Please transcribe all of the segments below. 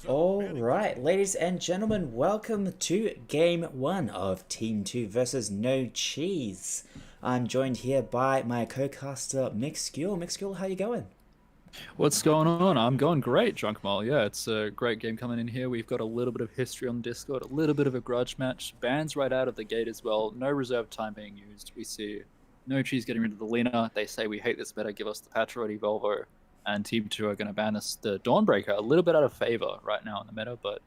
All right, ladies and gentlemen, welcome to Game 1 of Team 2 versus No Cheese. I'm joined here by my co-caster Mixguel. Mixguel, how you going? What's going on? I'm going great, Drunk Mole. Yeah, it's a great game coming in here. We've got a little bit of history on Discord, a little bit of a grudge match. Bans right out of the gate as well. No reserve time being used. We see No Cheese getting rid of the Lina. They say we hate this meta, give us the Patriotti Volvo. And Team 2 are going to ban us the Dawnbreaker. A little bit out of favor right now in the meta, but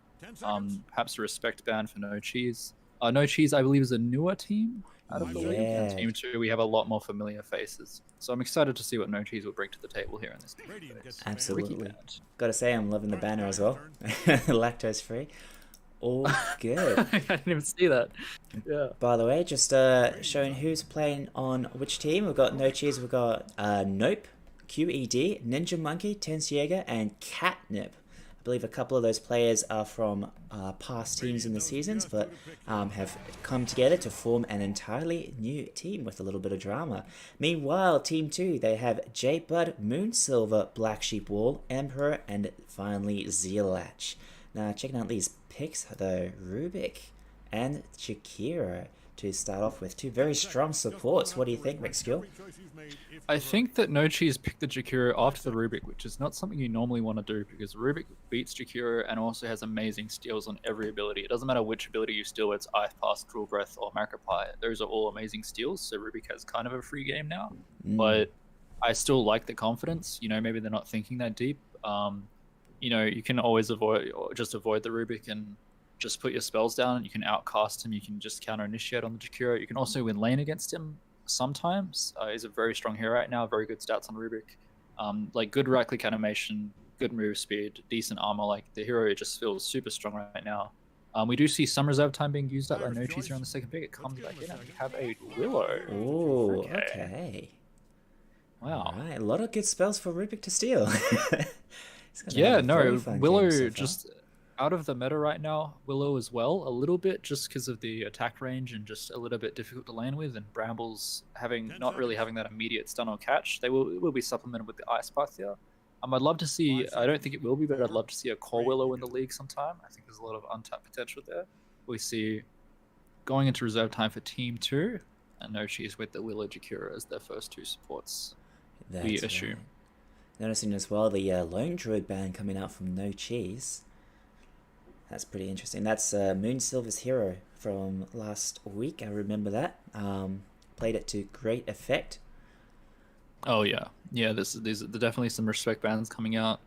perhaps a respect ban for No Cheese. No Cheese, I believe, is a newer team out of the league. And Team 2, we have a lot more familiar faces. So I'm excited to see what No Cheese will bring to the table here in this game. Absolutely. Gotta say, I'm loving the banner as well. Lactose free. All good. I didn't even see that. Yeah. By the way, just showing who's playing on which team. We've got No Cheese, we've got Nope, QED, Ninja Monkey, Tensiega, and Catnip. I believe a couple of those players are from past teams in the seasons, but have come together to form an entirely new team with a little bit of drama. Meanwhile, Team 2, they have J-Bud, Moonsilver, Black Sheep Wall, Emperor, and finally Zealatch. Now, checking out these picks, though, Rubik and Shakira to start off with. Two very strong supports. What do you think, Mixgill? I think that No Cheese picked the Jakiro after the Rubik, which is not something you normally want to do because Rubik beats Jakiro and also has amazing steals on every ability. It doesn't matter which ability you steal, it's Ice Pass, Drill Breath, or Markiplier. Those are all amazing steals, so Rubik has kind of a free game now. But I still like the confidence. You know, maybe they're not thinking that deep. You know, you can always avoid the Rubik and just put your spells down. You can outcast him. You can just counter initiate on the Jakiro. You can also win lane against him sometimes. He's a very strong hero right now. Very good stats on Rubik. Like good right click animation, good move speed, decent armor. Like the hero just feels super strong right now. We do see some reserve time being used up by No Cheese here on the second pick. It comes back in and we have a Willow. Ooh, okay. Wow. All right, a lot of good spells for Rubik to steal. Yeah, no, Willow just out of the meta right now, Willow as well, a little bit just because of the attack range and just a little bit difficult to lane with, and Brambles not really having that immediate stun or catch. It will be supplemented with the Ice Path here. I'd love to see, I don't think it will be, but I'd love to see a core Willow in the league sometime. I think there's a lot of untapped potential there. We see going into reserve time for Team 2, and No Cheese with the Willow Jakira as their first two supports, we assume. Right. Noticing as well the Lone Druid ban coming out from No Cheese. That's pretty interesting. That's Moonsilver's hero from last week. I remember that. Played it to great effect. Oh yeah, yeah. There's definitely some respect bans coming out.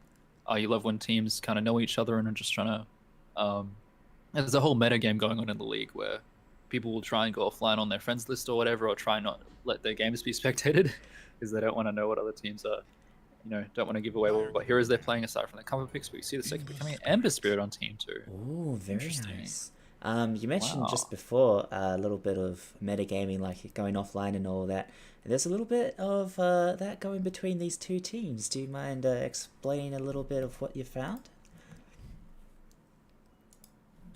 You love when teams kind of know each other and are just trying to. There's a whole meta game going on in the league where people will try and go offline on their friends list or whatever, or try not let their games be spectated because they don't want to know what other teams are. You know, don't want to give away what heroes they're playing aside from the cover picks. But you see the second pick coming in, Ember Spirit on Team 2. Ooh, very nice. You mentioned just before a little bit of metagaming, like going offline and all that. There's a little bit of that going between these two teams. Do you mind explaining a little bit of what you found?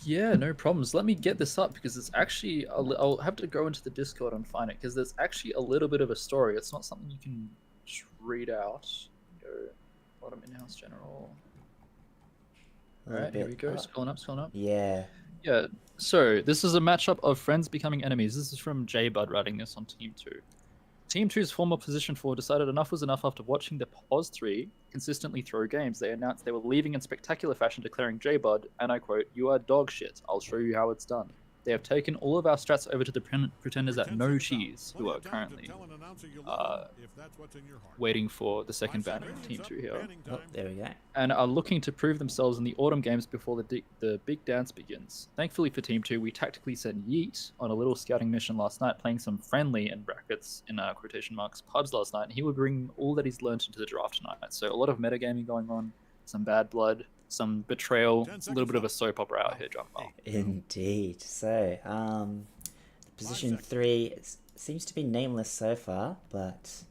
Yeah, no problems. Let me get this up because it's actually, I'll have to go into the Discord and find it because there's actually a little bit of a story. It's not something you can just read out. Go bottom in-house general. Alright, here we go. Scrolling up. Yeah. Yeah, so this is a matchup of friends becoming enemies. This is from J-Bud writing this on Team 2. Team 2's former position 4 decided enough was enough after watching the POS 3 consistently throw games. They announced they were leaving in spectacular fashion, declaring J-Bud, and I quote, "You are dog shit. I'll show you how it's done." They have taken all of our strats over to the pretenders at No Cheese, who are currently waiting for the second banner in Team 2 here. Oh, there we go. And are looking to prove themselves in the autumn games before the big dance begins. Thankfully for Team 2, we tactically sent Yeet on a little scouting mission last night, playing some friendly, in brackets, in quotation marks, pubs last night, and he would bring all that he's learned into the draft tonight. So a lot of metagaming going on, some bad blood, some betrayal, a little bit of a soap opera out here, John. Indeed. So, position 3 seems to be nameless so far, but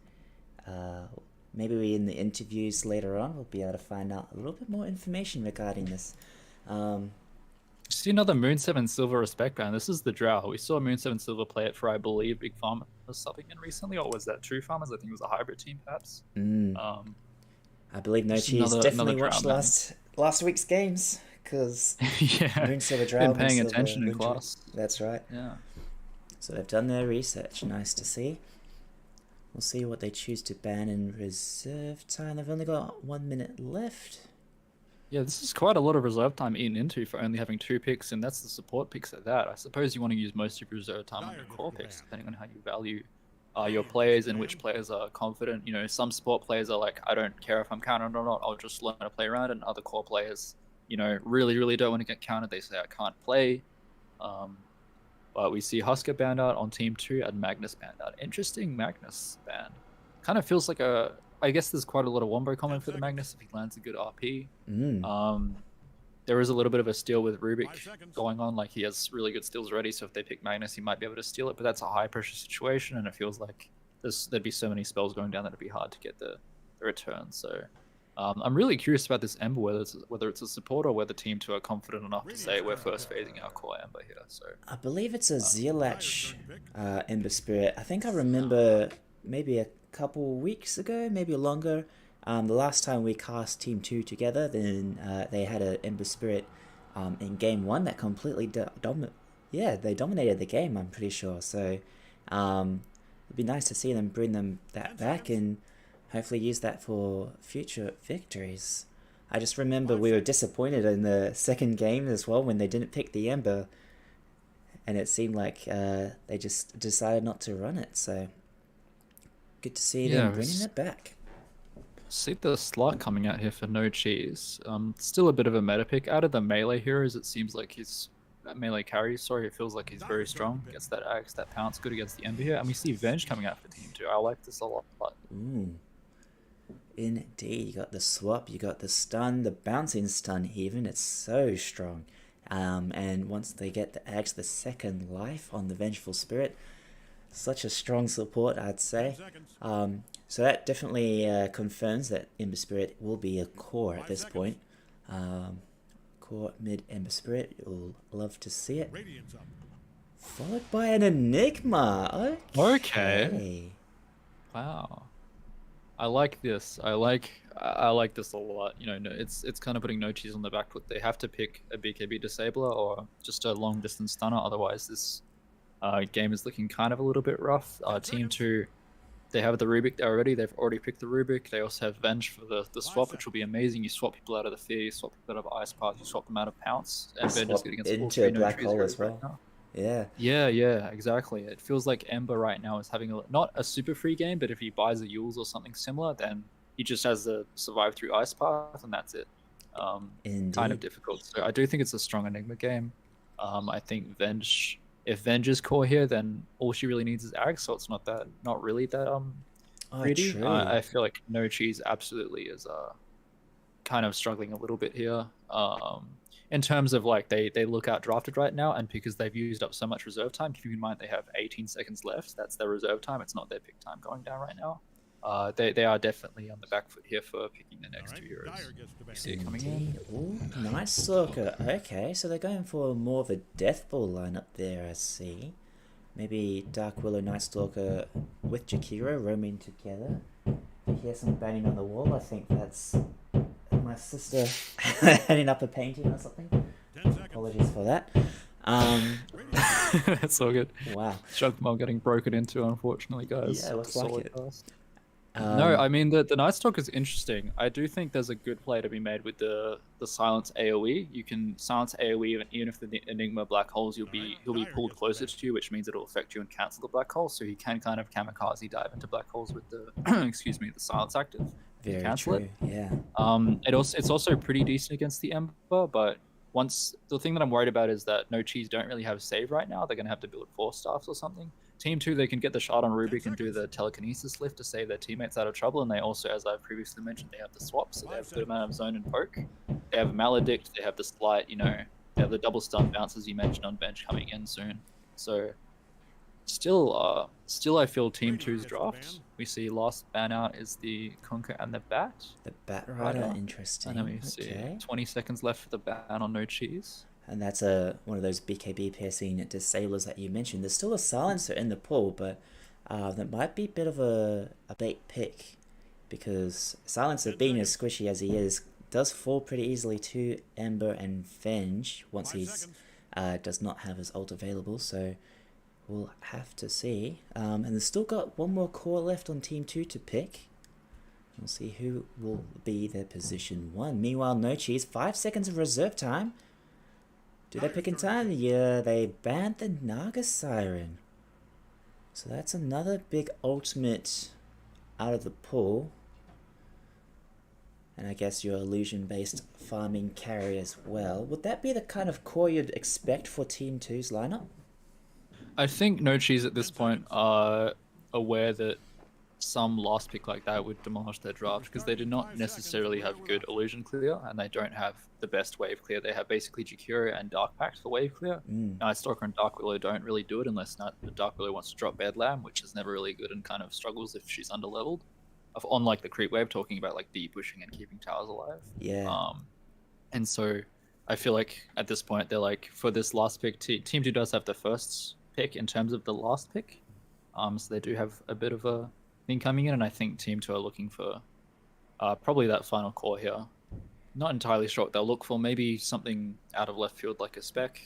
maybe in the interviews later on we'll be able to find out a little bit more information regarding this. See another Moon 7 Silver respect ban. This is the Drow. We saw Moon 7 Silver play it for, I believe, Big Farmers subbing in recently, or was that True Farmers? I think it was a hybrid team, perhaps. I believe No Just Cheese another definitely watched drown, man. last week's games because Yeah, Moon Silver been Drow, Moon paying Silver attention in Winter. class. That's right. Yeah. So they've done their research. Nice to see. We'll see what they choose to ban in reserve time. They've only got 1 minute left. Yeah, this is quite a lot of reserve time eaten into for only having 2 picks, and that's the support picks at that. I suppose you want to use most of your reserve time on your core picks, depending on how you value your players and which players are confident. You know, some support players are like, I don't care if I'm countered or not, I'll just learn to play around it. And other core players, you know, really, really don't want to get countered. They say, I can't play. But we see Husker banned out on Team 2 and Magnus banned out. Interesting Magnus ban. Kind of feels like a... I guess there's quite a lot of wombo coming for the Magnus if he lands a good RP. There is a little bit of a steal with Rubik going on. Like, he has really good steals already, so if they pick Magnus, he might be able to steal it. But that's a high-pressure situation, and it feels like there'd be so many spells going down that it'd be hard to get the return. So I'm really curious about this Ember, whether it's a support or whether Team 2 are confident enough to say we're first phasing our core Ember here. So I believe it's a Zealach Ember Spirit. I think I remember maybe a couple weeks ago, maybe longer. The last time we cast Team 2 together, then they had an Ember Spirit in Game 1 that completely they dominated the game, I'm pretty sure. So it'd be nice to see them bring that back and hopefully use that for future victories. I just remember we were disappointed in the second game as well when they didn't pick the Ember, and it seemed like they just decided not to run it. So good to see them bringing it back. See the slot coming out here for No Cheese. Still a bit of a meta pick. Out of the melee heroes, it seems like he's melee carry. Sorry, it feels like he's very strong. Gets that axe, that pounce, good against the Ember here. And we see Venge coming out for Team 2. I like this a lot. Ooh. Indeed, you got the swap, you got the stun, the bouncing stun even, it's so strong. And once they get the axe, the second life on the Vengeful Spirit, such a strong support, I'd say. So that definitely confirms that Ember Spirit will be a core at this point. Core mid Ember Spirit, you'll love to see it. Followed by an Enigma. Okay. Wow. I like this. I like this a lot. You know, it's kind of putting No Cheese on the back foot. They have to pick a BKB disabler or just a long distance stunner. Otherwise, this game is looking kind of a little bit rough. Team 2, they have the Rubik there already. They've already picked the Rubik. They also have Venge for the swap, which will be amazing. You swap people out of the Fear, you swap people out of Ice Path, you swap them out of Pounce, and Venge is good against all three into Black Hole as well. Right, Yeah, exactly. It feels like Ember right now is having not a super free game, but if he buys a Yules or something similar, then he just has to survive through Ice Path, and that's it. Kind of difficult. So I do think it's a strong Enigma game. I think Venge, if Venge is core here, then all she really needs is Axe, so it's not really that greedy. I feel like No Cheese absolutely is kind of struggling a little bit here. In terms of like they look out drafted right now, and because they've used up so much reserve time, keep in mind they have 18 seconds left. That's their reserve time. It's not their pick time going down right now. They are definitely on the back foot here for picking the next 2 heroes. You see it coming in. Ooh, nice Stalker. Okay, so they're going for more of a Death Ball lineup there, I see. Maybe Dark Willow, Night Stalker with Jakiro roaming together. I hear some banging on the wall. I think that's my sister heading up a painting or something. Apologies for that. That's all good. Wow. Jugmall getting broken into, unfortunately, guys. Yeah, looks like it. No, I mean the Night Stalker is interesting. I do think there's a good play to be made with the silence AoE. You can silence AoE even if the Enigma black holes, he'll be pulled closer to you, which means it'll affect you and cancel the black hole. So he can kind of kamikaze dive into black holes with the excuse me, the silence active. Very cancel true. it. Yeah. It's also pretty decent against the Ember, but the thing that I'm worried about is that No Cheese don't really have save right now. They're gonna have to build 4 staffs or something. Team 2, they can get the shot on Rubik and do the telekinesis lift to save their teammates out of trouble, and they also, as I've previously mentioned, they have the swap, so they have a good amount of zone and poke. They have Maledict, they have the slight, they have the double stun bounce, as you mentioned, on bench coming in soon. So still I feel Team 2's draft. We see last ban out is the Conquer and the Bat. The Bat Rider, interesting. And then we see 20 seconds left for the ban on No Cheese. And that's one of those BKB piercing disablers that you mentioned. There's still a silencer in the pool, but that might be a bit of a bait pick because Silencer, being as squishy as he is, does fall pretty easily to Ember and Venge once he's does not have his ult available. So we'll have to see. And there's still got one more core left on Team 2 to pick. We'll see who will be their position 1. Meanwhile, No Cheese, 5 seconds of reserve time. Do they pick in time? Yeah, they banned the Naga Siren. So that's another big ultimate out of the pool. And I guess your illusion-based farming carry as well. Would that be the kind of core you'd expect for Team 2's lineup? I think No Cheese at this point are aware that some last pick like that would demolish their draft because they do not necessarily have good illusion clear and they don't have the best wave clear. They have basically Jakiro and Dark Pact for wave clear. Night Stalker and Dark Willow don't really do it unless Dark Willow wants to drop Bedlam, which is never really good and kind of struggles if she's underleveled. On like the creep wave, talking about like deep pushing and keeping towers alive. Yeah. And so I feel like at this point they're like, for this last pick, Team 2 does have the first pick in terms of the last pick. So they do have a bit of a thing coming in, and I think Team 2 are looking for probably that final core here. Not entirely sure what they'll look for. Maybe something out of left field like a spec.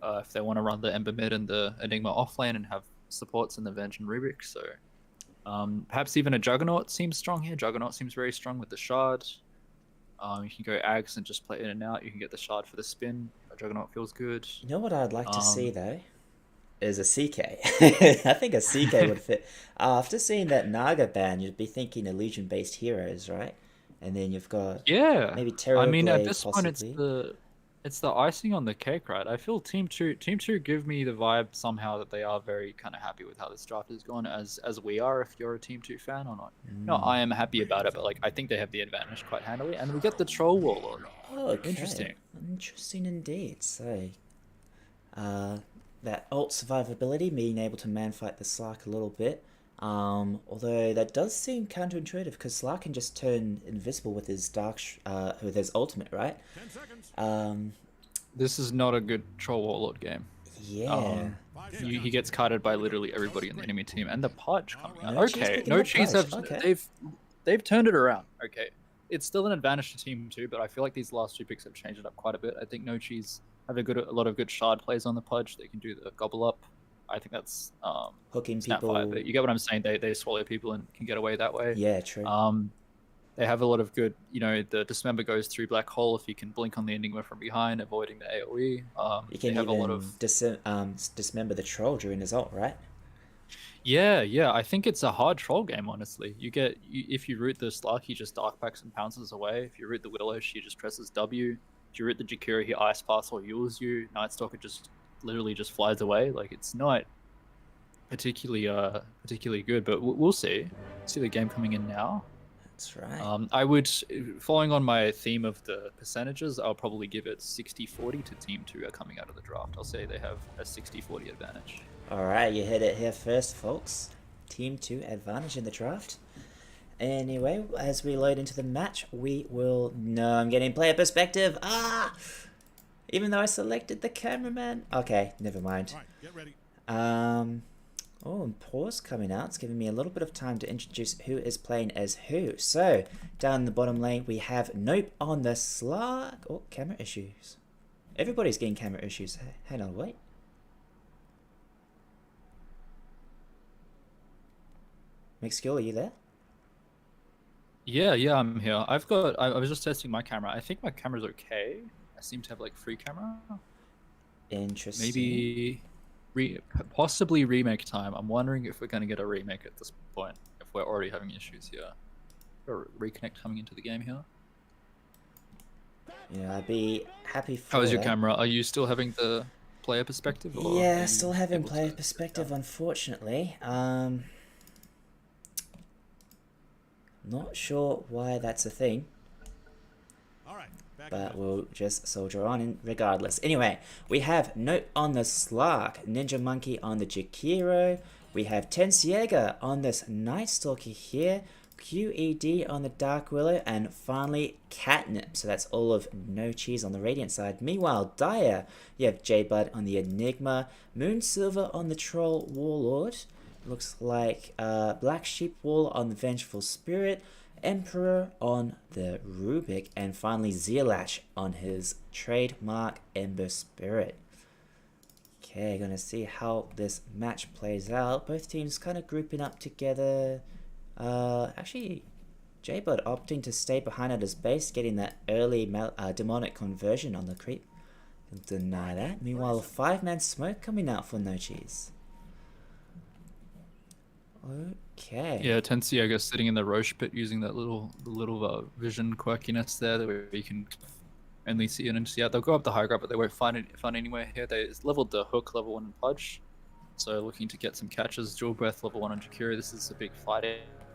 If they want to run the Ember mid and the Enigma offlane and have supports in the Venge and Rubik. So perhaps even a Juggernaut seems strong here. Juggernaut seems very strong with the Shard. You can go Ags and just play in and out. You can get the Shard for the spin. A Juggernaut feels good. You know what I'd like to see though? Is a CK. I think a CK would fit. After seeing that Naga ban, you'd be thinking illusion-based heroes, right? And then you've got maybe Terror. I mean, Blade, at this possibly. point, it's the icing on the cake, right? I feel Team 2 give me the vibe somehow that they are very kind of happy with how this draft has gone, as we are. If you're a Team 2 fan or not, no, I am happy about it, but like I think they have the advantage quite handily, and we get the Troll Warlord. Oh, okay. Interesting Indeed. So, that ult survivability, being able to man-fight the Slark a little bit. Although that does seem counterintuitive because Slark can just turn invisible with his with his ultimate, right? This is not a good Troll Warlord game. Yeah. He gets carded by literally everybody in the enemy team, and the Pudge coming out. No Cheese have they've turned it around. Okay, it's still an advantage to Team 2, but I feel like these last 2 picks have changed it up quite a bit. I think No Cheese have a lot of good shard plays on the Pudge. They can do the gobble up. I think that's hooking people. Fire, but you get what I'm saying. They swallow people and can get away that way. Yeah, true. They have a lot of good. The Dismember goes through Black Hole if you can blink on the Enigma from behind, avoiding the AOE. You can have even a lot of Dismember the Troll during his ult, right? Yeah. I think it's a hard troll game, honestly. If you root the Slark, he just Dark Packs and pounces away. If you root the Willow, she just presses W. If you root the Jakiro, he Ice Pass or Yules you. Night Stalker just literally just flies away. Like, it's not particularly good, but we'll see. See the game coming in now. That's right. I would, following on my theme of the percentages, I'll probably give it 60-40 to Team 2 are coming out of the draft. I'll say they have a 60-40 advantage. All right, you heard it here first, folks. Team 2 advantage in the draft. Anyway, as we load into the match, we will... No, I'm getting player perspective. Even though I selected the cameraman. Okay, never mind. All right, get ready. Oh, and pause coming out. It's giving me a little bit of time to introduce who is playing as who. So, down the bottom lane, we have Nope on the Slark. Oh, camera issues. Everybody's getting camera issues. Hang on, wait. Mixkill, are you there? Yeah, I'm here. I was just testing my camera. I think my camera's okay. I seem to have like free camera. Interesting. Maybe possibly remake time. I'm wondering if we're going to get a remake at this point, if we're already having issues here. Or reconnect coming into the game here. Yeah, I'd be happy for How is your camera? Are you still having the player perspective? Or yeah, still having player perspective, unfortunately. Not sure why that's a thing. All right, but we'll just soldier on regardless. Anyway, we have Note on the Slark, Ninja Monkey on the Jakiro. We have Tensiega on this Night Stalker here, QED on the Dark Willow, and finally Catnip. So that's all of No Cheese on the Radiant side. Meanwhile, Dire, you have J-Bud on the Enigma, Moon Silver on the Troll Warlord. Looks like Black Sheep Wall on the Vengeful Spirit, Emperor on the Rubik, and finally Zealach on his trademark Ember Spirit. Okay, gonna see how this match plays out. Both teams kind of grouping up together. Actually, J-Bud opting to stay behind at his base, getting that early demonic conversion on the creep. Deny that. Meanwhile, a 5-man smoke coming out for No Cheese. Okay. Yeah, Tensiaga sitting in the Roche pit using that little vision quirkiness there, where you can only see in and see out. They'll go up the high ground, but they won't find anywhere here. They leveled the hook level 1 in Pudge, so looking to get some catches. Dual breath level 1 on Jakira. This is a big fight,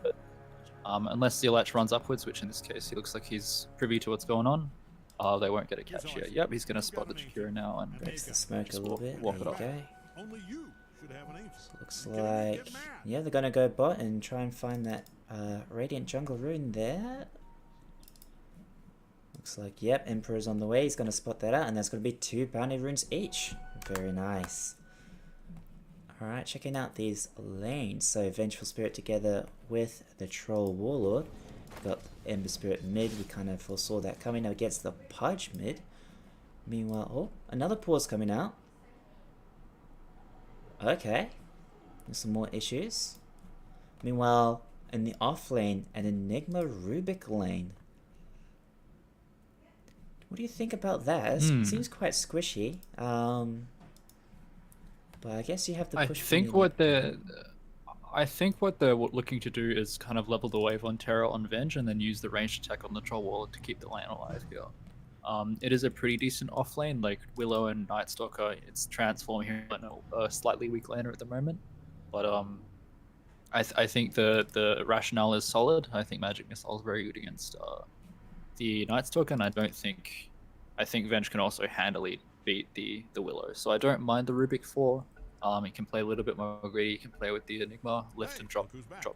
but unless Zealach runs upwards, which in this case he looks like he's privy to what's going on, they won't get a catch here. Yep, he's going to spot the Jakira now and Breaks the smoke a little bit. walk it There off. you go. Only you should have an aim. Looks like, yeah, they're gonna go bot and try and find that Radiant Jungle Rune there. Looks like, yep, Emperor's on the way. He's gonna spot that out, and there's gonna be 2 bounty runes each. Very nice. Alright, checking out these lanes. So Vengeful Spirit together with the Troll Warlord. Got Ember Spirit mid. We kind of foresaw that coming against the Pudge mid. Meanwhile, oh, another pause coming out. Okay. There's some more issues. Meanwhile, in the off lane, an Enigma Rubik lane. What do you think about that? It seems quite squishy. But I guess you have to push. I think what they're looking to do is kind of level the wave on Terra on Venge and then use the ranged attack on the Troll Warlord to keep the lane alive here. It is a pretty decent off lane, like Willow and Night Stalker. It's transforming here in a slightly weak laner at the moment, but I think the rationale is solid. I think Magic Missile is very good against the Night Stalker, and I think Venge can also handily beat the Willow. So I don't mind the Rubik 4. He can play a little bit more greedy. He can play with the Enigma, lift and drop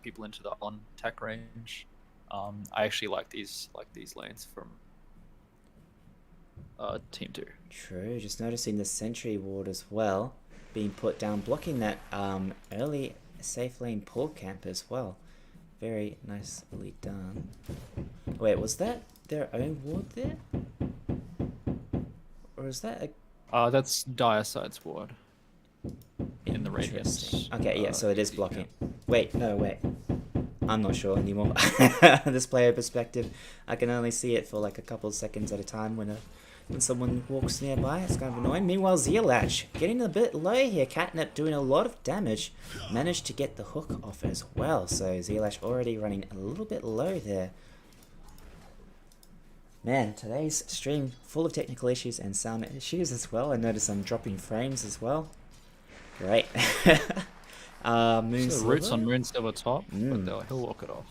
people into the on attack range. I actually like these lanes from Team 2. True. Just noticing the Sentry Ward as well being put down, blocking that early safe lane pull camp as well. Very nicely done. Wait, was that their own ward there? Or is that a... That's Dire Side's ward in the Radiance. Okay, yeah, so it is blocking. Wait, no, wait. I'm not sure anymore. This player perspective, I can only see it for like a couple of seconds at a time when someone walks nearby. It's kind of annoying. Meanwhile, Zealach getting a bit low here. Catnip doing a lot of damage. Managed to get the hook off as well. So Zealach already running a little bit low there. Man, today's stream full of technical issues and sound issues as well. I notice I'm dropping frames as well. Great. Moon So Roots on Moonsilver top, but he'll walk it off.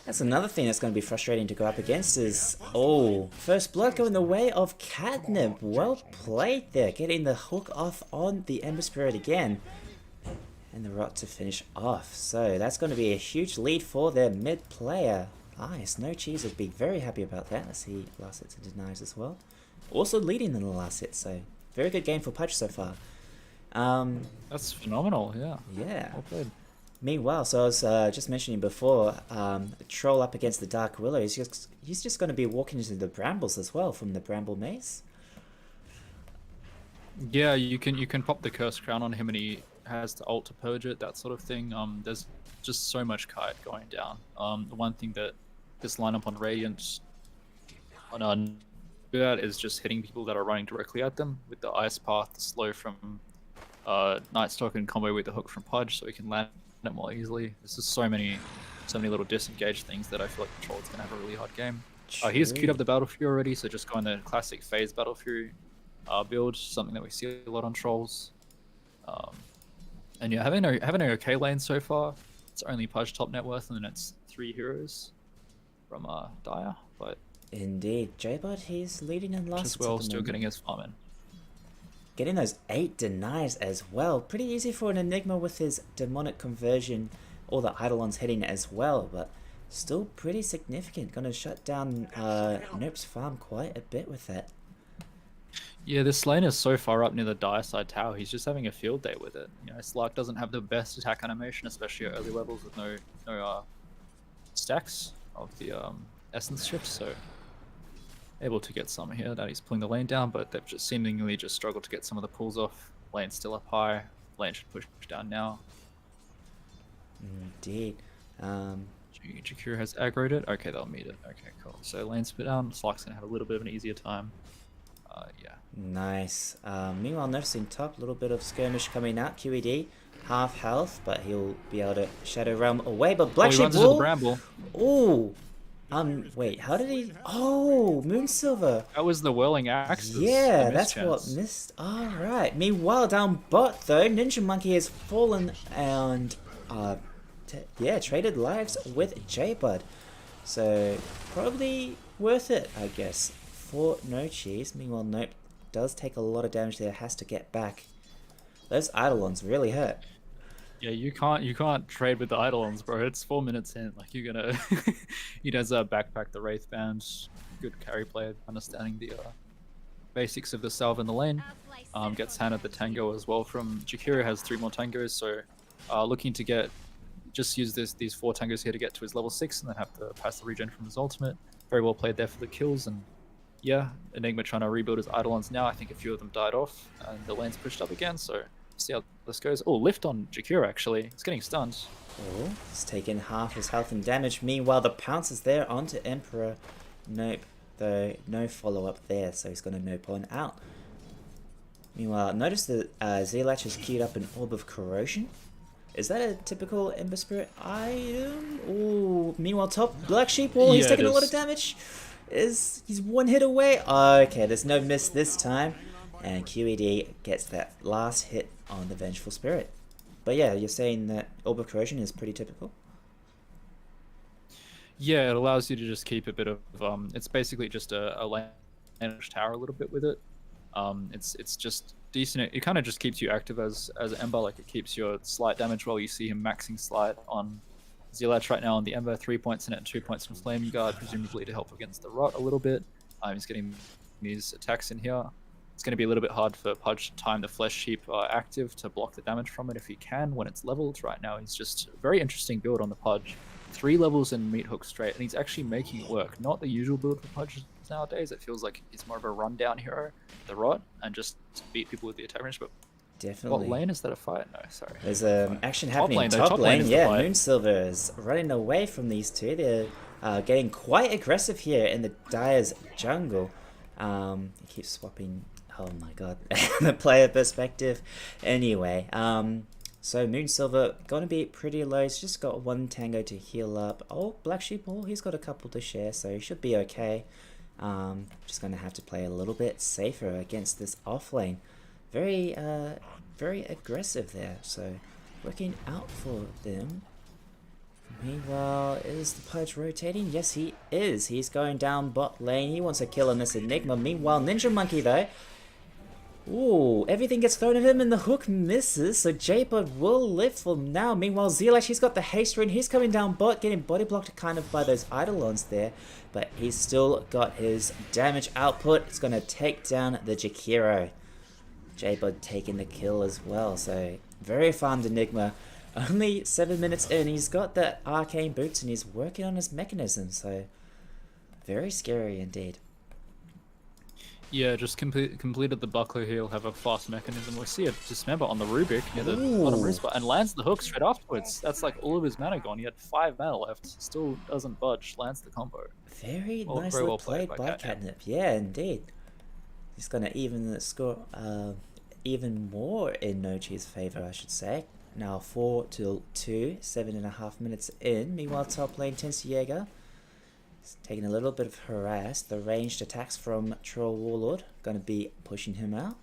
That's another thing that's going to be frustrating to go up against is... Oh, first blood going the way of Catnip. Well played there. Getting the hook off on the Ember Spirit again. And the rot to finish off. So that's going to be a huge lead for their mid player. Nice. No Cheese would be very happy about that. Let's see last hits and denies as well. Also leading in the last hit. So very good game for Pudge so far. That's phenomenal, yeah. Yeah. Well played. Meanwhile, so I was just mentioning before, Troll up against the Dark Willow. He's just going to be walking into the Brambles as well from the Bramble Maze. Yeah, you can pop the Curse Crown on him and he has the ult to purge it, that sort of thing. There's just so much kite going down. The one thing that this lineup on Radiant on that is just hitting people that are running directly at them with the Ice Path, the slow from Night Stalker in combo with the hook from Pudge, so he can land it more easily. There's just so many little disengaged things that I feel like the Troll's gonna have a really hard game. He's queued up the Battle Fury already, so just going the classic phase Battle Fury build, something that we see a lot on Trolls. And yeah, having an okay lane so far. It's only Pudge top net worth, and then it's 3 heroes from Dire, but Indeed, J-Bud, he's leading in last. as well, still getting his farm in. Getting those 8 denies as well. Pretty easy for an Enigma with his demonic conversion, all the Eidolons hitting as well, but still pretty significant. Gonna shut down Nope's farm quite a bit with that. Yeah, this lane is so far up near the Dire side tower, he's just having a field day with it. You know, Slark doesn't have the best attack animation, especially at early levels with no stacks. of the essence shift, so able to get some here. That he's pulling the lane down, but they've just seemingly just struggled to get some of the pulls off. Lane's still up high. Lane should push down now. Indeed. Jakiro has aggroed it. Okay, they'll meet it. Okay, cool. So lane's put down. Slark's gonna have a little bit of an easier time. Yeah. Nice. Meanwhile, noticing top, a little bit of skirmish coming out. QED, half health, but he'll be able to Shadow Realm away. But Black he Sheep runs into the Wall. bramble. Ooh. Wait, how did he? Oh, Moonsilver. That was the whirling axes. Yeah, that's what missed. All right. Meanwhile, down bot though, Ninja Monkey has fallen and yeah, traded lives with J-Bud. So probably worth it, I guess, for No Cheese. Meanwhile, Nope does take a lot of damage there. Has to get back. Those Eidolons really hurt. Yeah, you can't trade with the Eidolons, bro. It's 4 minutes in. Like you're gonna, he does backpack the Wraith Band. Good carry player, understanding the basics of the salve in the lane. Gets handed the Tango as well from Jakiro. Has 3 more Tangos, so looking to just use these 4 Tangos here to get to his level 6, and then have to pass the regen from his ultimate. Very well played there for the kills, and yeah, Enigma trying to rebuild his Eidolons now. I think a few of them died off, and the lane's pushed up again. So see how this goes. Oh, lift on Jakiro actually. He's getting stunned. Oh, he's taken half his health and damage. Meanwhile, the pounce is there onto Emperor. Nope, though no follow-up there, so he's going to nope on out. Meanwhile, notice that Zelatch has queued up an Orb of Corrosion. Is that a typical Ember Spirit item? Ooh, meanwhile, top Black Sheep Wall, he's taking a lot of damage. He's 1 hit away. Okay, there's no miss this time. And QED gets that last hit on the Vengeful Spirit. But yeah, you're saying that Orb of Corrosion is pretty typical? Yeah, it allows you to just keep a bit of it's basically just a lane tower a little bit with it. It's just decent. It kind of just keeps you active as Ember. Like it keeps your slight damage while you see him maxing slight on Zelatch right now on the Ember. 3 points in it and 2 points from Flame Guard, presumably to help against the Rot a little bit. He's getting these attacks in here. It's going to be a little bit hard for Pudge to time the Flesh Sheep active to block the damage from it if he can when it's leveled. Right now he's just a very interesting build on the Pudge. 3 levels in Meat Hook straight, and he's actually making it work. Not the usual build for Pudge nowadays. It feels like he's more of a rundown hero, the Rot, and just beat people with the attack range. But definitely. what lane is that a fight? No, sorry. There's action happening in though. top lane. Yeah, Moonsilver is running away from these two. They're getting quite aggressive here in the Dire's jungle. He keeps swapping. Oh my god, the player perspective. Anyway, so Moonsilver gonna be pretty low. He's just got 1 Tango to heal up. Oh, Black Sheep, oh, he's got a couple to share, so he should be okay. Just gonna have to play a little bit safer against this off lane. Very aggressive there. So working out for them. Meanwhile, is the Pudge rotating? Yes, he is. He's going down bot lane. He wants a kill on this Enigma. Meanwhile, Ninja Monkey though. Ooh, everything gets thrown at him and the hook misses, so J-Bud will live for now. Meanwhile, Zelatch, he's got the haste rune, he's coming down bot, getting body blocked kind of by those Eidolons there, but he's still got his damage output. It's going to take down the Jakiro. J-Bud taking the kill as well, so very farmed Enigma. Only 7 minutes in, he's got the arcane boots and he's working on his mechanism, so very scary indeed. Yeah, just completed the buckler here. He'll have a fast mechanism. We see a dismember on the Rubik near the bottom wrist bar and lands the hook straight afterwards. That's like all of his mana gone. He had 5 mana left. Still doesn't budge. Lands the combo. Very nicely played by Catnip. Yeah, indeed. He's going to even the score even more in No Cheese favor, I should say. Now 4-2, 7.5 minutes in. Meanwhile, top lane Tensiega. Taking a little bit of harass. The ranged attacks from Troll Warlord going to be pushing him out.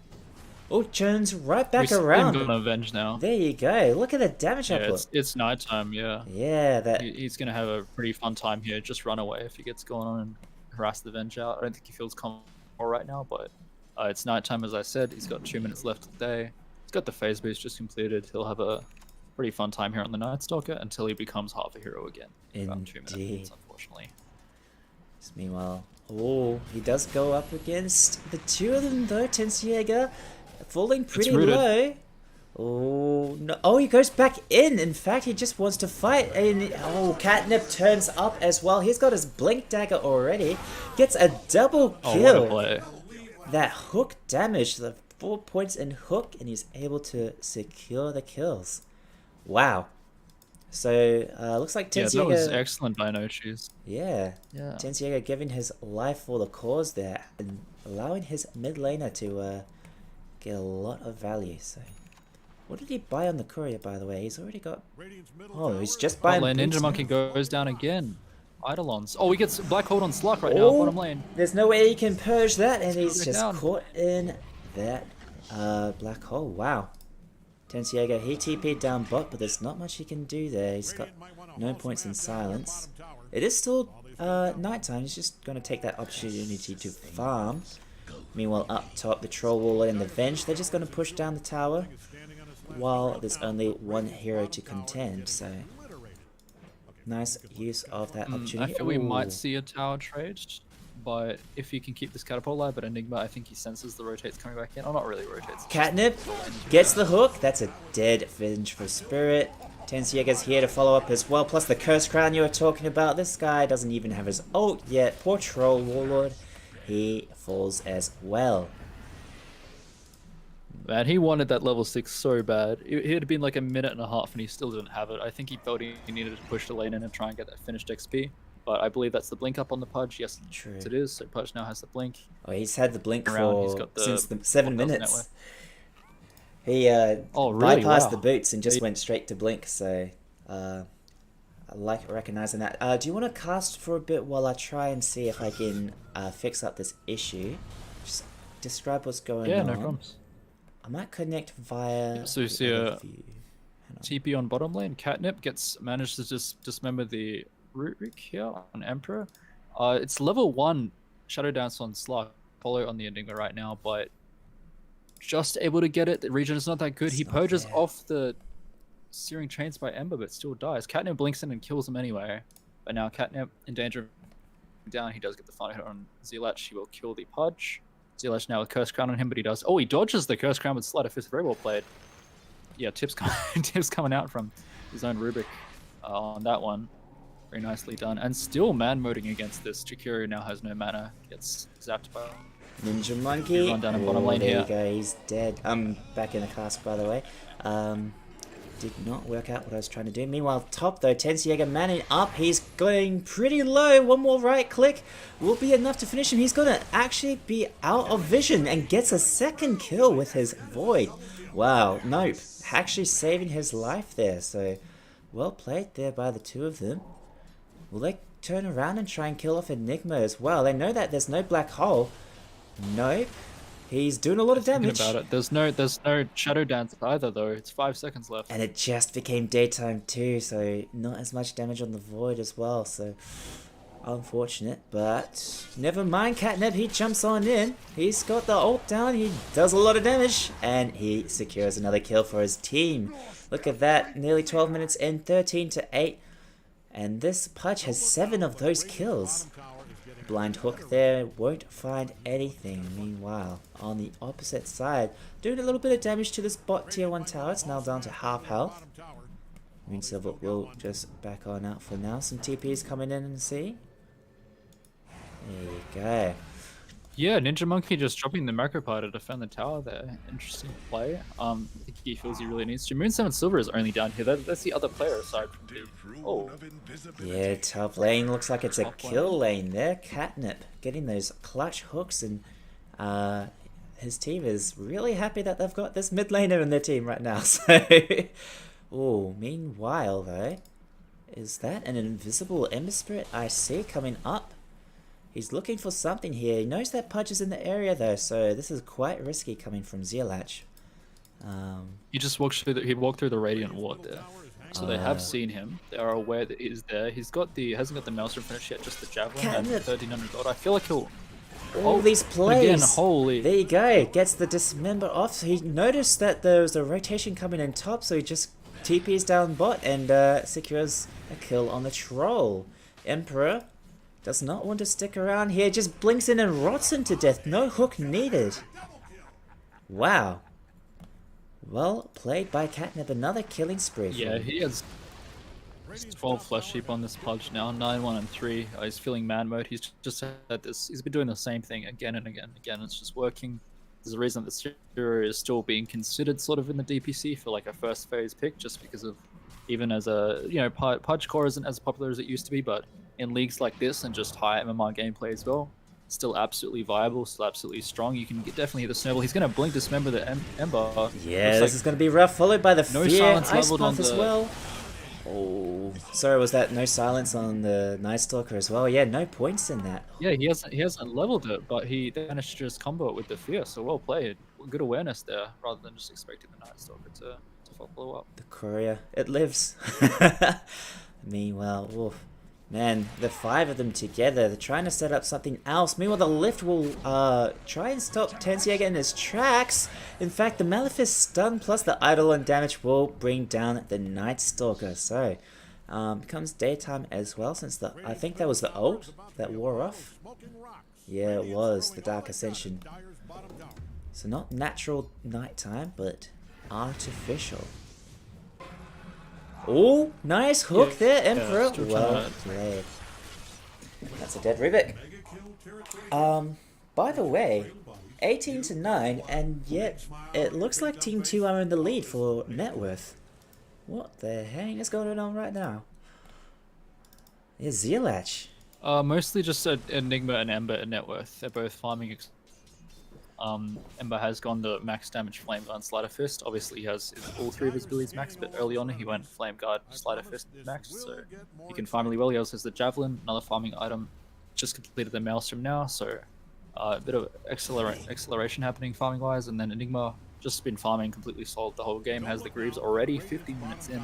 Oh, turns right back around. He's going to avenge now. There you go. Look at the damage output. It's nighttime, yeah. Yeah, he's going to have a pretty fun time here. Just run away if he gets going on and harass the Venge out. I don't think he feels comfortable right now, but it's nighttime as I said. He's got 2 minutes left of the day. He's got the phase boost just completed. He'll have a pretty fun time here on the Night Stalker until he becomes half a hero again. In about 2 minutes, unfortunately. Meanwhile, oh, he does go up against the 2 of them though. Tensiega falling pretty low. Oh no! Oh, he goes back in. In fact, he just wants to fight. And oh, Catnip turns up as well. He's got his blink dagger already. Gets a double Oh, kill. what a play. That hook damage, the 4 points in hook, and he's able to secure the kills. Wow. So looks like Yeah, that was Tensiega. excellent by No Cheese. Yeah. Yeah. Tensiega giving his life for the cause there and allowing his mid laner to get a lot of value. So, what did he buy on the courier, by the way? He's already got. Radiant's middle Oh, tower he's is just Bot buying. lane, Ninja boots Monkey now. goes down again. Eidolons. Oh, he gets Black Hold on Slug right now, Oh, bottom lane. there's no way he can purge that, and he's back just down. caught in that black hole. Wow. Tensiega, he TP'd down bot, but there's not much he can do there. He's got no points in silence. It is still nighttime. He's just going to take that opportunity to farm. Meanwhile, up top, the Troll Warlord and the Venge, they're just going to push down the tower while there's only one hero to contend. So, nice use of that I opportunity. feel we Ooh. might see a tower trade, but if he can keep this catapult alive, but Enigma, I think he senses the rotates coming back in. Oh, not really rotates. Catnip gets the hook. That's a dead Venge for Spirit. Tensiega's here to follow up as well. Plus the Curse Crown you were talking about. This guy doesn't even have his ult yet. Poor Troll Warlord. He falls as well. Man, he wanted that level 6 so bad. It had been like a minute and a half and he still didn't have it. I think he felt he needed to push the lane in and try and get that finished XP. But I believe that's the blink up on the Pudge. Yes, True. it is. So Pudge now has the blink. Oh, he's had the blink Around, he's for got the since the 7 4,000 minutes. network. He Oh, really? bypassed Wow. the boots and just He- went straight to blink. So I like recognizing that. Do you want to cast for a bit while I try and see if I can fix up this issue? Just describe what's going Yeah, on. no problems. I might connect via. So you the see other a view. Hang on. TP on bottom lane. Catnip managed to just dismember the Root here on Emperor. It's level 1 Shadow Dance on Slug. Follow on the Enigma right now, but just able to get it. The region is not that good. It's He not purges there. off the Searing Chains by Ember, but still dies. Catnip blinks in and kills him anyway. But now Catnip in danger of down. He does get the final hit on Zelach. He will kill the Pudge. Zelach now with Curse Crown on him, but he does. Oh, he dodges the Curse Crown with Sleight of Fist. Very well played. Yeah, tips coming out from his own Rubik on that one. Very nicely done. And still man-moding against this. Chikuru now has no mana. Gets zapped by... Ninja Monkey. Run down in bottom lane there here. you go. He's dead. I'm back in the cast, by the way. Did not work out what I was trying to do. Meanwhile, top though, Tensiega manning up. He's going pretty low. One more right click will be enough to finish him. He's going to actually be out of vision and gets a second kill with his Void. Wow, nope. Actually saving his life there. So, well played there by the two of them. Will they turn around and try and kill off Enigma as well? They know that there's no black hole. Nope. He's doing a lot of Thinking damage. about it. There's no Shadow Dance either, though. It's 5 seconds left. And it just became daytime too, so not as much damage on the Void as well, so unfortunate. But never mind, Catnip, he jumps on in. He's got the ult down, he does a lot of damage, and he secures another kill for his team. Look at that, nearly 12 minutes in, 13-8. And this Pudge has 7 of those kills. Blind hook there, won't find anything. Meanwhile, on the opposite side, doing a little bit of damage to this bot tier 1 tower. It's now down to half health. Moon Silver will just back on out for now. Some TPs coming in and see. There you go. Yeah, Ninja Monkey just dropping the macro pie to defend the tower there. Interesting play. I think he feels he really needs to. Moon 7 Silver is only down here. That's the other player aside from him. Oh, Yeah, top lane looks like it's a kill lane there. Catnip getting those clutch hooks, and his team is really happy that they've got this mid laner in their team right now. So, oh, meanwhile though, is that an invisible Ember Spirit I see coming up? He's looking for something here. He knows that Pudge is in the area though, so this is quite risky coming from Zelach. he just walked through he walked through the Radiant Ward there. So they have seen him. They are aware that he's there. He's got hasn't got the Maelstrom finish yet, just the Javelin and Catnip. 1300 gold. I feel like he'll... All these plays. Again, holy... There you go. Gets the dismember off. He noticed that there was a rotation coming in top, so he just TPs down bot and secures a kill on the troll. Emperor does not want to stick around here. Just blinks in and rots him to death. No hook needed. Wow. Well played by Catnip. Another killing spree. For Yeah, him. he has 12 flesh heap on this pudge now, 9, 1, and 3. He's feeling man mode. He's just had this. He's been doing the same thing again and again and again. It's just working. There's a reason that Sura is still being considered sort of in the DPC for like a first phase pick, just because of even as a Pudge core isn't as popular as it used to be, but in leagues like this and just high MMR gameplay as well, still absolutely viable, still absolutely strong. You can definitely hear the snowball. He's going to blink dismember the Ember. Yeah, this is going to be rough. Followed by the no Fear silence Ice leveled on Path as the- well. Oh, sorry, was that no silence on the Night Stalker as well? Yeah, no points in that. Yeah, he hasn't leveled it, but he managed to just combo it with the Fear, so well played. Good awareness there, rather than just expecting the Night Stalker to follow up. The courier, it lives. Meanwhile, oof. Man, the 5 of them together, they're trying to set up something else. Meanwhile, the lift will try and stop Tensiega in his tracks. In fact, the Malefice stun plus the Eidolon damage will bring down the Night Stalker. So, becomes daytime as well, since I think that was the ult that wore off. Yeah, it was, the Dark Ascension. So not natural nighttime, but artificial. Oh, nice hook there, Emperor. still Well trying to- played. That's a dead Rubik. By the way, 18 to 9, and yet it looks like Team 2 are in the lead for net worth. What the hang is going on right now? Yeah, Zealach. Mostly just Enigma and Ember and net worth. They're both farming. Ember has gone the max damage Flame Guard Slider Fist. Obviously, he has all 3 of his abilities max, but early on he went Flame Guard Slider Fist max, so he can farm really well. He also has the Javelin, another farming item. Just completed the Maelstrom now, so a bit of acceleration happening farming wise. And then Enigma just been farming completely solid the whole game. Has the Greaves already 15 minutes in.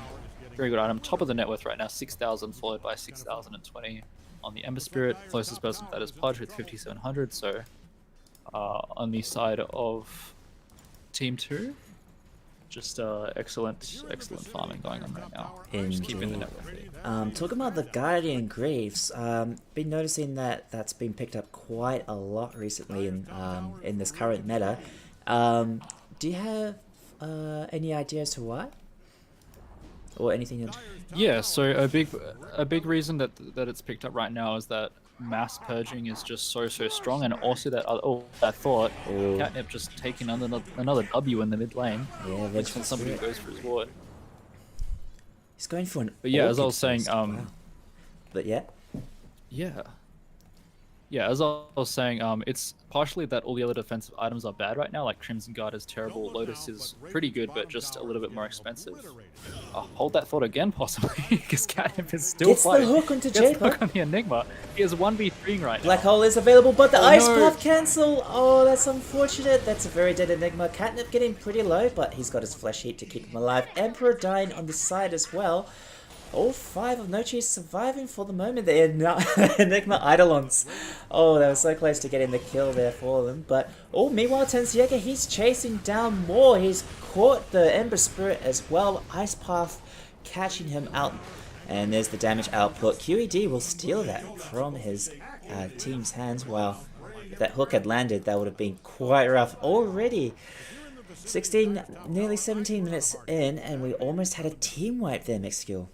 Very good item. Top of the net worth right now, 6,000, followed by 6,020 on the Ember Spirit. Closest person to that is Pudge with 5,700. So on the side of Team 2, just excellent farming going on right now. Just keeping the net worth lead. Talking about the Guardian Greaves, been noticing that that's been picked up quite a lot recently in this current meta. Do you have any idea as to why? Or anything else? Yeah, so a big reason that it's picked up right now is that mass purging is just so strong, and also that I thought Catnip just taking another W in the mid lane. Yeah, Which when somebody goes for his ward. He's going for an. But yeah, as I orchid was saying, first. Wow. But yeah. Yeah, as I was saying, it's partially that all the other defensive items are bad right now. Like Crimson Guard is terrible, Lotus is pretty good, but just a little bit more expensive. Hold that thought again, possibly, because Catnip is still Gets the fighting. hook onto Gets the Jacob. hook on the Enigma. He is 1v3 right now. Black Hole is available, but the Ice no. Path cancel. Oh, that's unfortunate. That's a very dead Enigma. Catnip getting pretty low, but he's got his flesh heap to keep him alive. Emperor dying on the side as well. All 5 of Nochi surviving for the moment. The Enigma Eidolons. Oh, they were so close to getting the kill there for them. But meanwhile, Tensiega, he's chasing down more. He's caught the Ember Spirit as well. Ice Path catching him out. And there's the damage output. QED will steal that from his team's hands. Wow. If that hook had landed, that would have been quite rough already. 16, nearly 17 minutes in, and we almost had a team wipe there, Mixkill.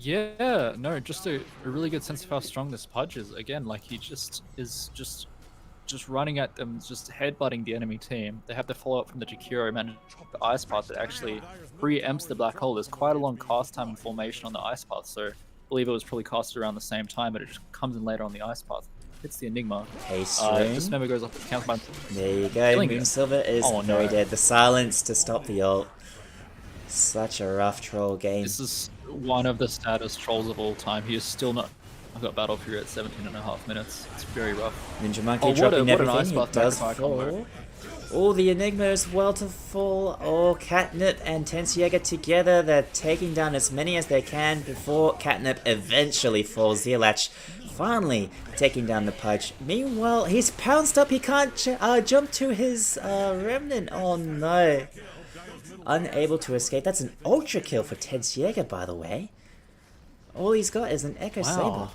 Yeah, no, just a really good sense of how strong this Pudge is. Again, like he just is just running at them, just headbutting the enemy team. They have to follow up from the Jakiro, man. The Ice Path that actually preempts the Black Hole. There's quite a long cast time and formation on the Ice Path, so I believe it was probably casted around the same time, but it just comes in later on the Ice Path. Hits the Enigma. Just never goes off the counter button. There you go. Moonsilver is very dead. The silence to stop the ult. Such a rough troll game. This is one of the saddest trolls of all time. He is still not. I've got battle period at 17.5 minutes. It's very rough. Ninja Monkey dropping everything. It does fall. Oh, the Enigma is well to fall. Oh, Catnip and Tensiega together. They're taking down as many as they can before Catnip eventually falls. Zealach finally taking down the Pudge. Meanwhile, he's pounced up. He can't jump to his Remnant. Oh no. Unable to escape. That's an ultra kill for Tensiega, by the way. All he's got is an Echo Saber.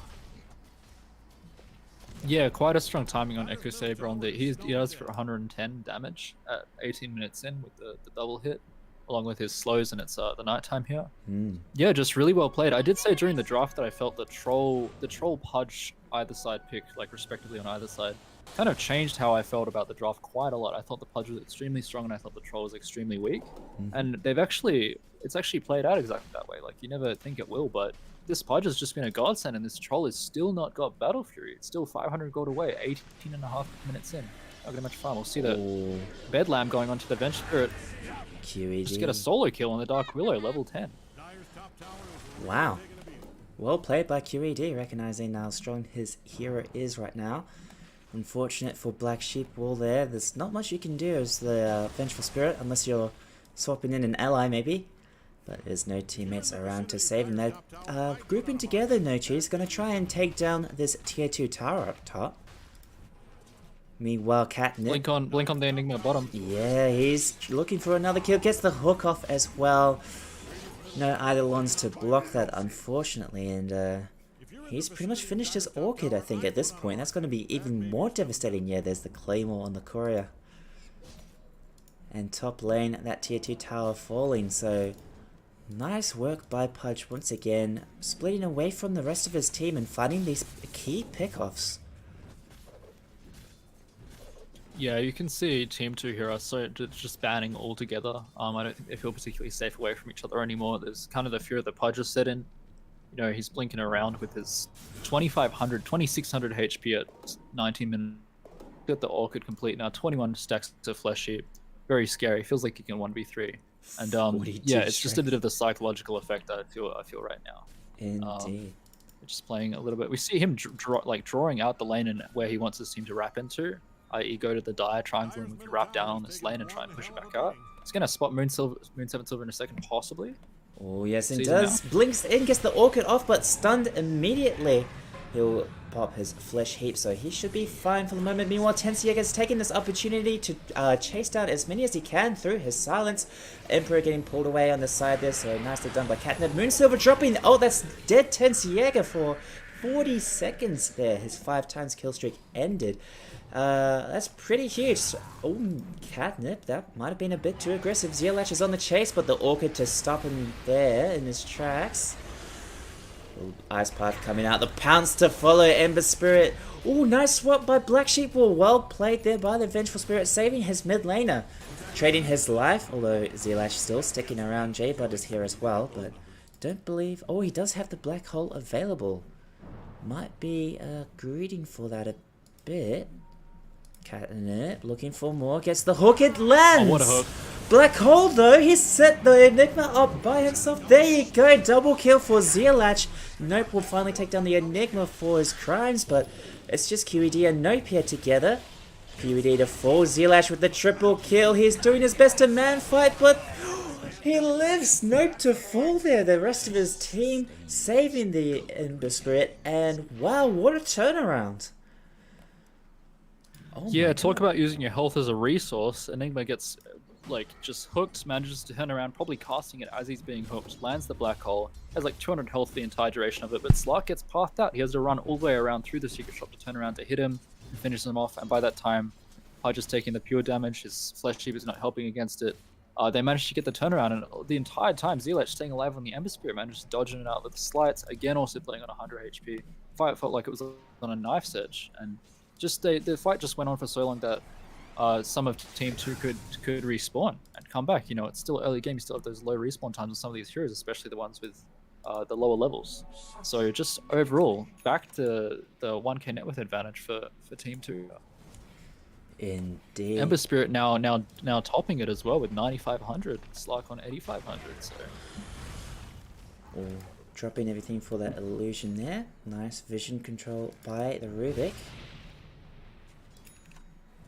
Yeah, quite a strong timing on Echo Saber on the. He does for 110 damage at 18 minutes in with the double hit, along with his slows, and it's the nighttime here. Yeah, just really well played. I did say during the draft that I felt the troll Pudge either side pick, like respectively on either side, kind of changed how I felt about the draft quite a lot. I thought the Pudge was extremely strong, and I thought the troll was extremely weak. And it's actually played out exactly that way. Like you never think it will, but this Pudge has just been a godsend, and this troll is still not got Battle Fury. It's still 500 gold away, 18.5 minutes in. Not gonna much fun. We'll see the Bedlam going on to the Venge Spirit. QED. Just get a solo kill on the Dark Willow, level 10. Wow. Well played by QED, recognizing how strong his hero is right now. Unfortunate for Black Sheep Wall there. There's not much you can do as the Vengeful Spirit, unless you're swapping in an ally maybe. But there's no teammates around to save him. They're grouping together, No Cheese. Gonna try and take down this tier 2 tower up top. Meanwhile, Catnip. Blink on the Enigma bottom. Yeah, he's looking for another kill. Gets the hook off as well. No Eidolons to block that, unfortunately. And he's pretty much finished his Orchid, I think, at this point. That's going to be even more devastating. Yeah, there's the Claymore on the Courier. And top lane, that tier 2 tower falling. So nice work by Pudge once again, splitting away from the rest of his team and finding these key pickoffs. Yeah, you can see Team 2 here are so just banning altogether. I don't think they feel particularly safe away from each other anymore. There's kind of the fear of the Pudge is set in. You know, he's blinking around with his 2600 HP at 19 minutes. Got the Orchid complete now, 21 stacks of Flesh Heap. Very scary. Feels like he can 1v3. And yeah, it's just a bit of the psychological effect that I feel right now. Indeed. Just playing a little bit. We see him drawing out the lane and where he wants his team to wrap into. I.e. go to the dire triangle and we can wrap down on this lane and try and push it back out. He's gonna spot Moon 7 Silver in a second, possibly. Oh yes, it does. Blinks in, gets the Orchid off, but stunned immediately. He'll pop his Flesh Heap, so he should be fine for the moment. Meanwhile, Tensiaga's taking this opportunity to chase down as many as he can through his silence. Emperor getting pulled away on the side there, so nicely done by Catnip. Moonsilver dropping. Oh, that's dead Tensiaga for 40 seconds there. His 5 times kill streak ended. That's pretty huge. Oh, Catnip, that might have been a bit too aggressive. Zealach is on the chase, but the Orchid to stop him there in his tracks. Ice Path coming out, the pounce to follow Ember Spirit. Oh, nice swap by Black Sheep. Well played there by the Vengeful Spirit, saving his mid laner. Trading his life, although Zealach still sticking around. J-Bud is here as well, but don't believe... Oh, he does have the Black Hole available. Might be greeting for that a bit. Catnip looking for more, gets the hook, it lands! Oh, what a hook. Black Hole though, he set the Enigma up by himself. There you go, double kill for Zealach. Nope will finally take down the Enigma for his crimes, but it's just QED and Nope here together. QED to fall, Zealach with the triple kill. He's doing his best to man fight, but he lives. Nope to fall there. The rest of his team saving the Ember Spirit, and wow, what a turnaround. Oh yeah, talk about using your health as a resource. Enigma gets like just hooked, manages to turn around, probably casting it as he's being hooked, lands the Black Hole, has like 200 health the entire duration of it, but Slark gets pathed out. He has to run all the way around through the secret shop to turn around to hit him and finish him off, and by that time, Pudge is taking the pure damage, his Flesh Sheep is not helping against it. They managed to get the turnaround, and the entire time, Zealach staying alive on the Ember Spirit, managed to dodge in and out with the slights, again also playing on 100 HP. Fight felt like it was on a knife's edge, and just the fight just went on for so long that some of Team 2 could respawn and come back. You know, it's still early game, you still have those low respawn times with some of these heroes, especially the ones with the lower levels. So just overall, back to the 1k net worth advantage for Team 2. Indeed. Ember Spirit now topping it as well with 9,500. Slark on 8,500. So. Oh, dropping everything for that illusion there. Nice vision control by the Rubik.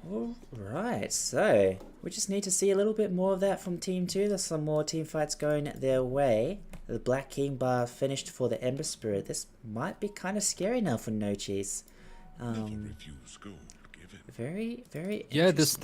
Alright, so we just need to see a little bit more of that from Team 2. There's some more team fights going their way. The Black King bar finished for the Ember Spirit. This might be kind of scary now for No Cheese. Very, very yeah, this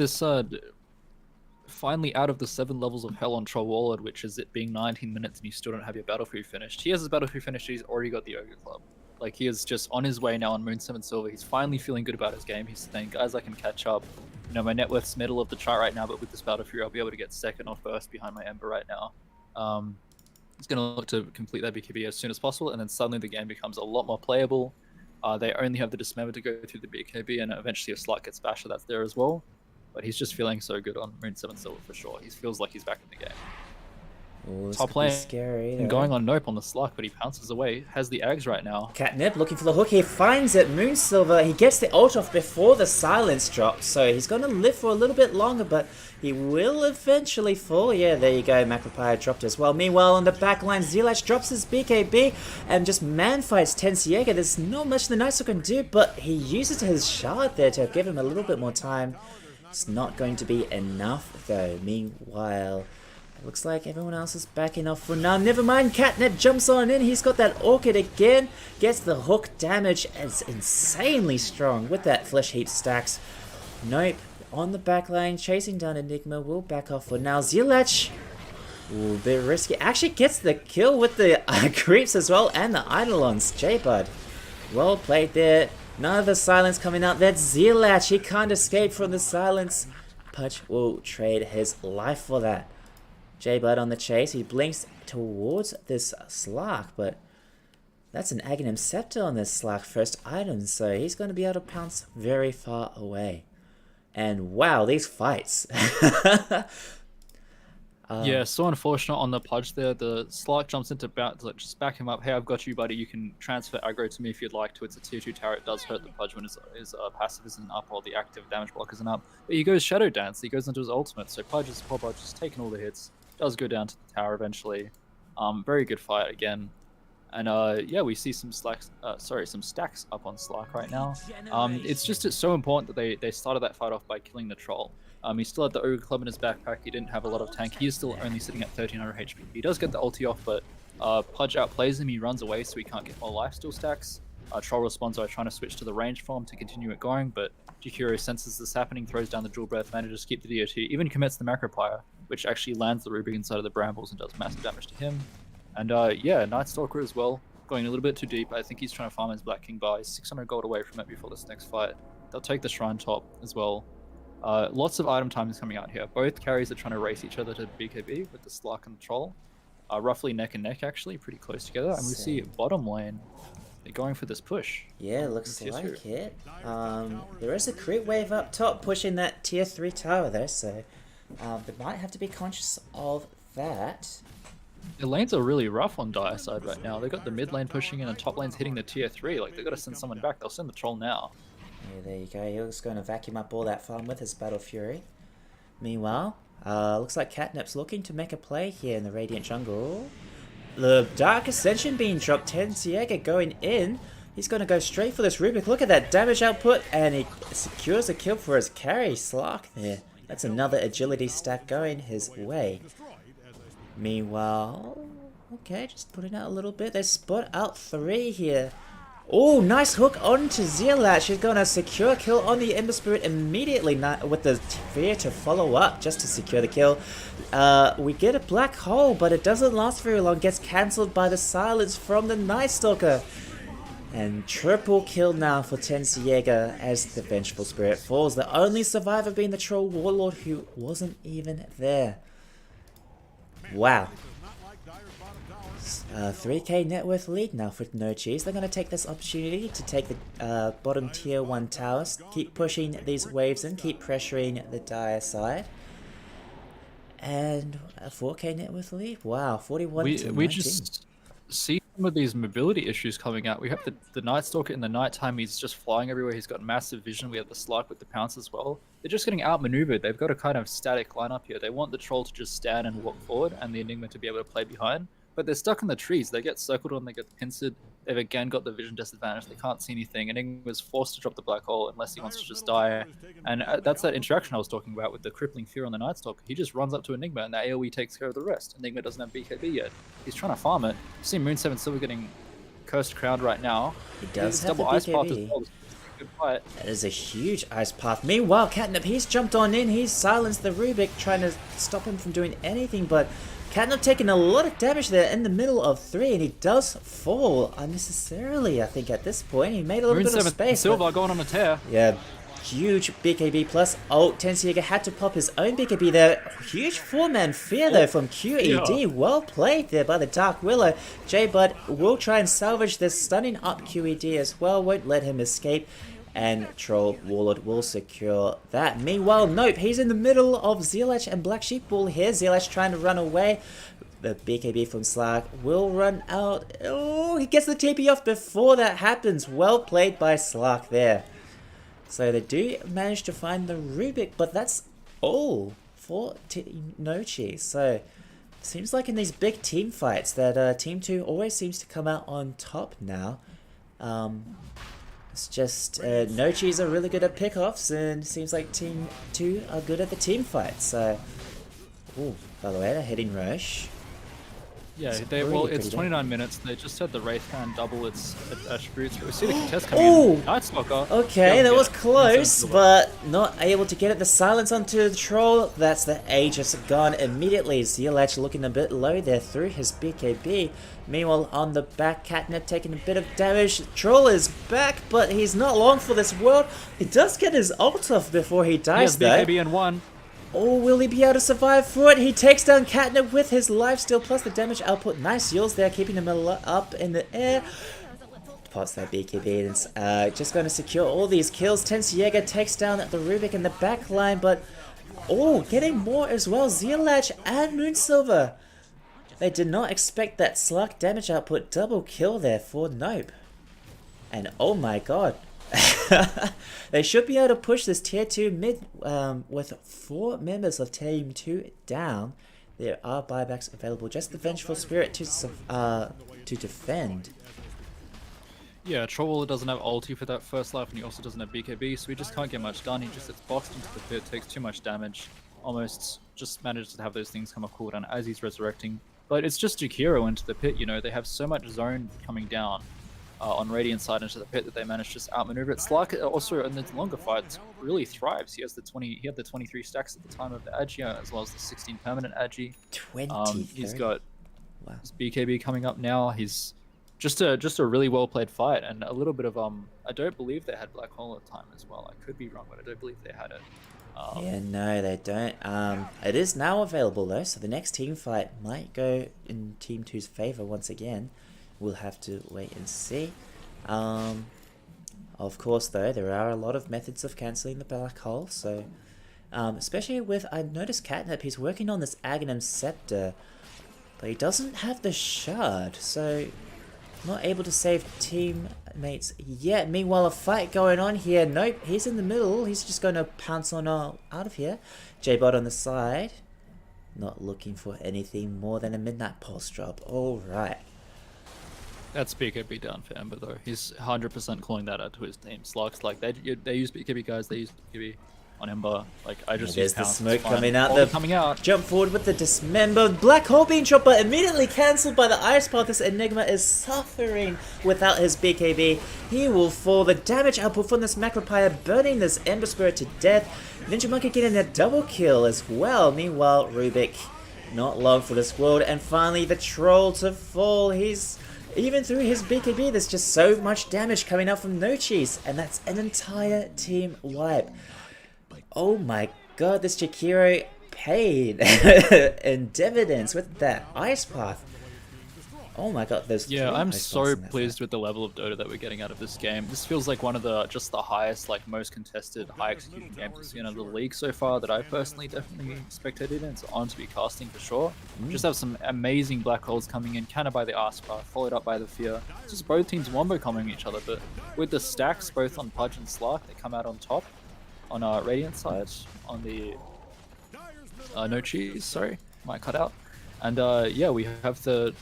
finally out of the 7 levels of hell on Troll Warlord, which is it being 19 minutes and you still don't have your Battle Fury finished. He has his Battle Fury finished, he's already got the Ogre Club. Like, he is just on his way now on Moon 7 Silver. He's finally feeling good about his game. He's saying, guys, I can catch up. You know, my net worth's middle of the chart right now, but with this Battle Fury, I'll be able to get second or first behind my Ember right now. He's going to look to complete that BKB as soon as possible, and then suddenly the game becomes a lot more playable. They only have the Dismember to go through the BKB, and eventually if Slut gets Basher, that's there as well. But he's just feeling so good on Moon 7 Silver for sure. He feels like he's back in the game. Ooh, Top lane scary, and going on Nope on the Slug, but he pounces away. Has the Ags right now. Catnip looking for the hook. He finds it. Moonsilver. He gets the ult off before the silence drops, so he's going to live for a little bit longer, but he will eventually fall. Yeah, there you go. Macropire dropped as well. Meanwhile, on the back line, Zilach drops his BKB and just man fights Tensiega. There's not much the Nightstalker can do, but he uses his shard there to give him a little bit more time. It's not going to be enough, though. Meanwhile, looks like everyone else is backing off for now. Never mind, Catnip jumps on in. He's got that Orchid again. Gets the hook damage. It's insanely strong with that Flesh Heap stacks. Nope. On the back line, chasing down Enigma. Will back off for now. Zilach. Ooh, a bit risky. Actually gets the kill with the creeps as well. And the Eidolons. J-Bud. Well played there. None of the silence coming out. That's Zilach. He can't escape from the silence. Pudge will trade his life for that. J-Bud on the chase. He blinks towards this Slark, but that's an Aghanim Scepter on this Slark first item, so he's going to be able to pounce very far away. And wow, these fights. Yeah, so unfortunate on the Pudge there. The Slark jumps into just back him up. Hey, I've got you, buddy. You can transfer aggro to me if you'd like to. It's a tier 2 tower. It does hurt the Pudge when his passive isn't up or the active damage block isn't up. But he goes Shadow Dance. He goes into his ultimate. So Poor Pudge is taking all the hits. Does go down to the tower eventually. Very good fight again. And yeah, we see some stacks up on Slark right now. It's so important that they started that fight off by killing the troll. He still had the Ogre Club in his backpack. He didn't have a lot of tank. He is still only sitting at 1300 HP. He does get the ulti off, but Pudge outplays him. He runs away, so he can't get more lifesteal stacks. Troll responds by trying to switch to the range form to continue it going, but Jakiro senses this happening, throws down the Jewel Breath, manages to keep the DOT, even commits the Macropire, which actually lands the Rubik inside of the Brambles and does massive damage to him. And yeah, Nightstalker as well, going a little bit too deep. I think he's trying to farm his Black King bar. He's 600 gold away from it before this next fight. They'll take the Shrine Top as well. Lots of item timings coming out here. Both carries are trying to race each other to BKB with the Slark and the Troll. Roughly neck and neck, actually, pretty close together. And we see bottom lane, they're going for this push. Yeah, looks like it. There is a creep wave up top pushing that tier 3 tower there, so they might have to be conscious of that. The lanes are really rough on Dire side right now. They've got the mid lane pushing in and top lane's hitting the tier 3. Like, they've got to send someone back. They'll send the Troll now. Yeah, there you go. He's going to vacuum up all that farm with his Battle Fury. Meanwhile, looks like Catnip's looking to make a play here in the Radiant Jungle. The Dark Ascension being dropped. Tensiega going in. He's going to go straight for this Rubik. Look at that damage output, and he secures a kill for his carry. Slark there. That's another agility stack going his way. Meanwhile, okay, just putting out a little bit. They spot out 3 here. Oh, nice hook onto Zilach. She's going to secure kill on the Ember Spirit immediately with the Fear to follow up just to secure the kill. We get a black hole, but it doesn't last very long. Gets cancelled by the silence from the Nightstalker. And triple kill now for Tensiega as the Vengeful Spirit falls. The only survivor being the Troll Warlord who wasn't even there. Wow. 3k net worth lead now for No Cheese. They're going to take this opportunity to take the bottom tier 1 towers, keep pushing these waves and keep pressuring the Dire side. And a 4k net worth lead. Wow, 41 to 19. We just see some of these mobility issues coming out. We have the Nightstalker in the nighttime. He's just flying everywhere. He's got massive vision. We have the Slark with the pounce as well. They're just getting outmaneuvered. They've got a kind of static lineup here. They want the Troll to just stand and walk forward and the Enigma to be able to play behind. But they're stuck in the trees. They get circled on, they get pincered. They've again got the vision disadvantage. They can't see anything. Enigma's forced to drop the black hole unless he wants to just die. And that's that interaction I was talking about with the crippling fear on the Nightstalker. He just runs up to Enigma and the AoE takes care of the rest. Enigma doesn't have BKB yet. He's trying to farm it. You see Moon 7 Silver getting cursed crowned right now. He does have double the ice path BKB. as well. Good fight. That is a huge ice path. Meanwhile, Catnip, he's jumped on in. He's silenced the Rubik, trying to stop him from doing anything, but Catnip taking a lot of damage there in the middle of 3, and he does fall unnecessarily, I think, at this point. He made a little bit of space. Silver going on a tear. Yeah, huge BKB plus. Oh, Tensiega had to pop his own BKB there. Huge 4-man fear though from QED. Yeah. Well played there by the Dark Willow. J-Bud will try and salvage this, stunning up QED as well. Won't let him escape. And Troll Warlord will secure that. Meanwhile, nope, he's in the middle of Zealach and Black Sheep Bull here. Zealach trying to run away. The BKB from Slark will run out. Oh, he gets the TP off before that happens. Well played by Slark there. So they do manage to find the Rubik, but that's all for Nochi. So seems like in these big team fights that Team 2 always seems to come out on top now. It's just Nochis are really good at pickoffs, and it seems like Team 2 are good at the team fights. So, ooh, by the way, they're hitting Roche. Yeah, It's well, pretty it's good. 29 minutes. They just had the Wraith Hand double its attributes. We see the contest coming Ooh! in. Night Stalker. Okay, Yeah, that was yeah. close, but not able to get it. The silence onto the Troll. That's the Aegis gone immediately. Zealach looking a bit low there through his BKB. Meanwhile, on the back, Catnip taking a bit of damage. Troll is back, but he's not long for this world. He does get his ult off before he He dies, has though. BKB in 1. Oh, will he be able to survive through it? He takes down Catnip with his lifesteal plus the damage output. Nice heals there, keeping him up in the air. Pops that BKB and it's just going to secure all these kills. Tensiega takes down the Rubik in the back line, but oh, getting more as well. Zealach and Moonsilver. They did not expect that Slark damage output. Double kill there for Nope. And oh my god. They should be able to push this tier 2 mid with 4 members of team 2 down. There are buybacks available. Just the Vengeful Spirit to defend. Yeah, Troll doesn't have ulti for that first life, and he also doesn't have BKB, so he just can't get much done. He just gets boxed into the pit, takes too much damage, almost just manages to have those things come off cooldown as he's resurrecting. But it's just Jakiro into the pit, you know, they have so much zone coming down on Radiant side into the pit that they managed to just outmaneuver it. Slark also in the longer fights really thrives. He has the 23 stacks at the time of the Agi, as well as the 16 permanent Agi. 20. He's got Wow. his BKB coming up now. He's just a really well played fight, and a little bit of I don't believe they had Black Hole at the time as well. I could be wrong, but I don't believe they had it. Yeah, no, they don't. It is now available though, so the next team fight might go in Team 2's favor once again. We'll have to wait and see. Of course, though, there are a lot of methods of cancelling the black hole. So, especially with, I noticed Catnip, he's working on this Aghanim Scepter, but he doesn't have the shard, so not able to save teammates yet. Meanwhile, a fight going on here. Nope, he's in the middle. He's just going to pounce on out of here. J-Bot on the side, not looking for anything more than a Midnight Pulse drop. All right. That's BKB down for Ember though. He's 100% calling that out to his team. Slark's like they use BKB guys. They use BKB on Ember. Like I just There's use the pounce, smoke it's fine. coming out. All coming out. Jump forward with the Dismember. Black Hole being dropped, but immediately cancelled by the Ice Path. This Enigma is suffering without his BKB. He will fall. The damage output from this Macropyre burning this Ember Spirit to death. Ninja Monkey getting a double kill as well. Meanwhile, Rubik not long for this world. And finally, the Troll to fall. He's... Even through his BKB, there's just so much damage coming out from Nochis, and that's an entire team wipe. Oh my god, this Jakiro paid in dividends with that Ice Path. Oh my god, there's Yeah, three I'm Ice so Paths in that pleased fight. with the level of Dota that we're getting out of this game. This feels like one of the the highest, like most contested, high execution games we've seen in the league so far that I personally definitely spectated in. It's on to be casting for sure. Just have some amazing black holes coming in, countered by the Ice Path, followed up by the Fear. It's just both teams wombo coming each other, but with the stacks both on Pudge and Slark, they come out on top. On our Radiant side, on the no cheese, sorry, might cut out. And yeah, we have the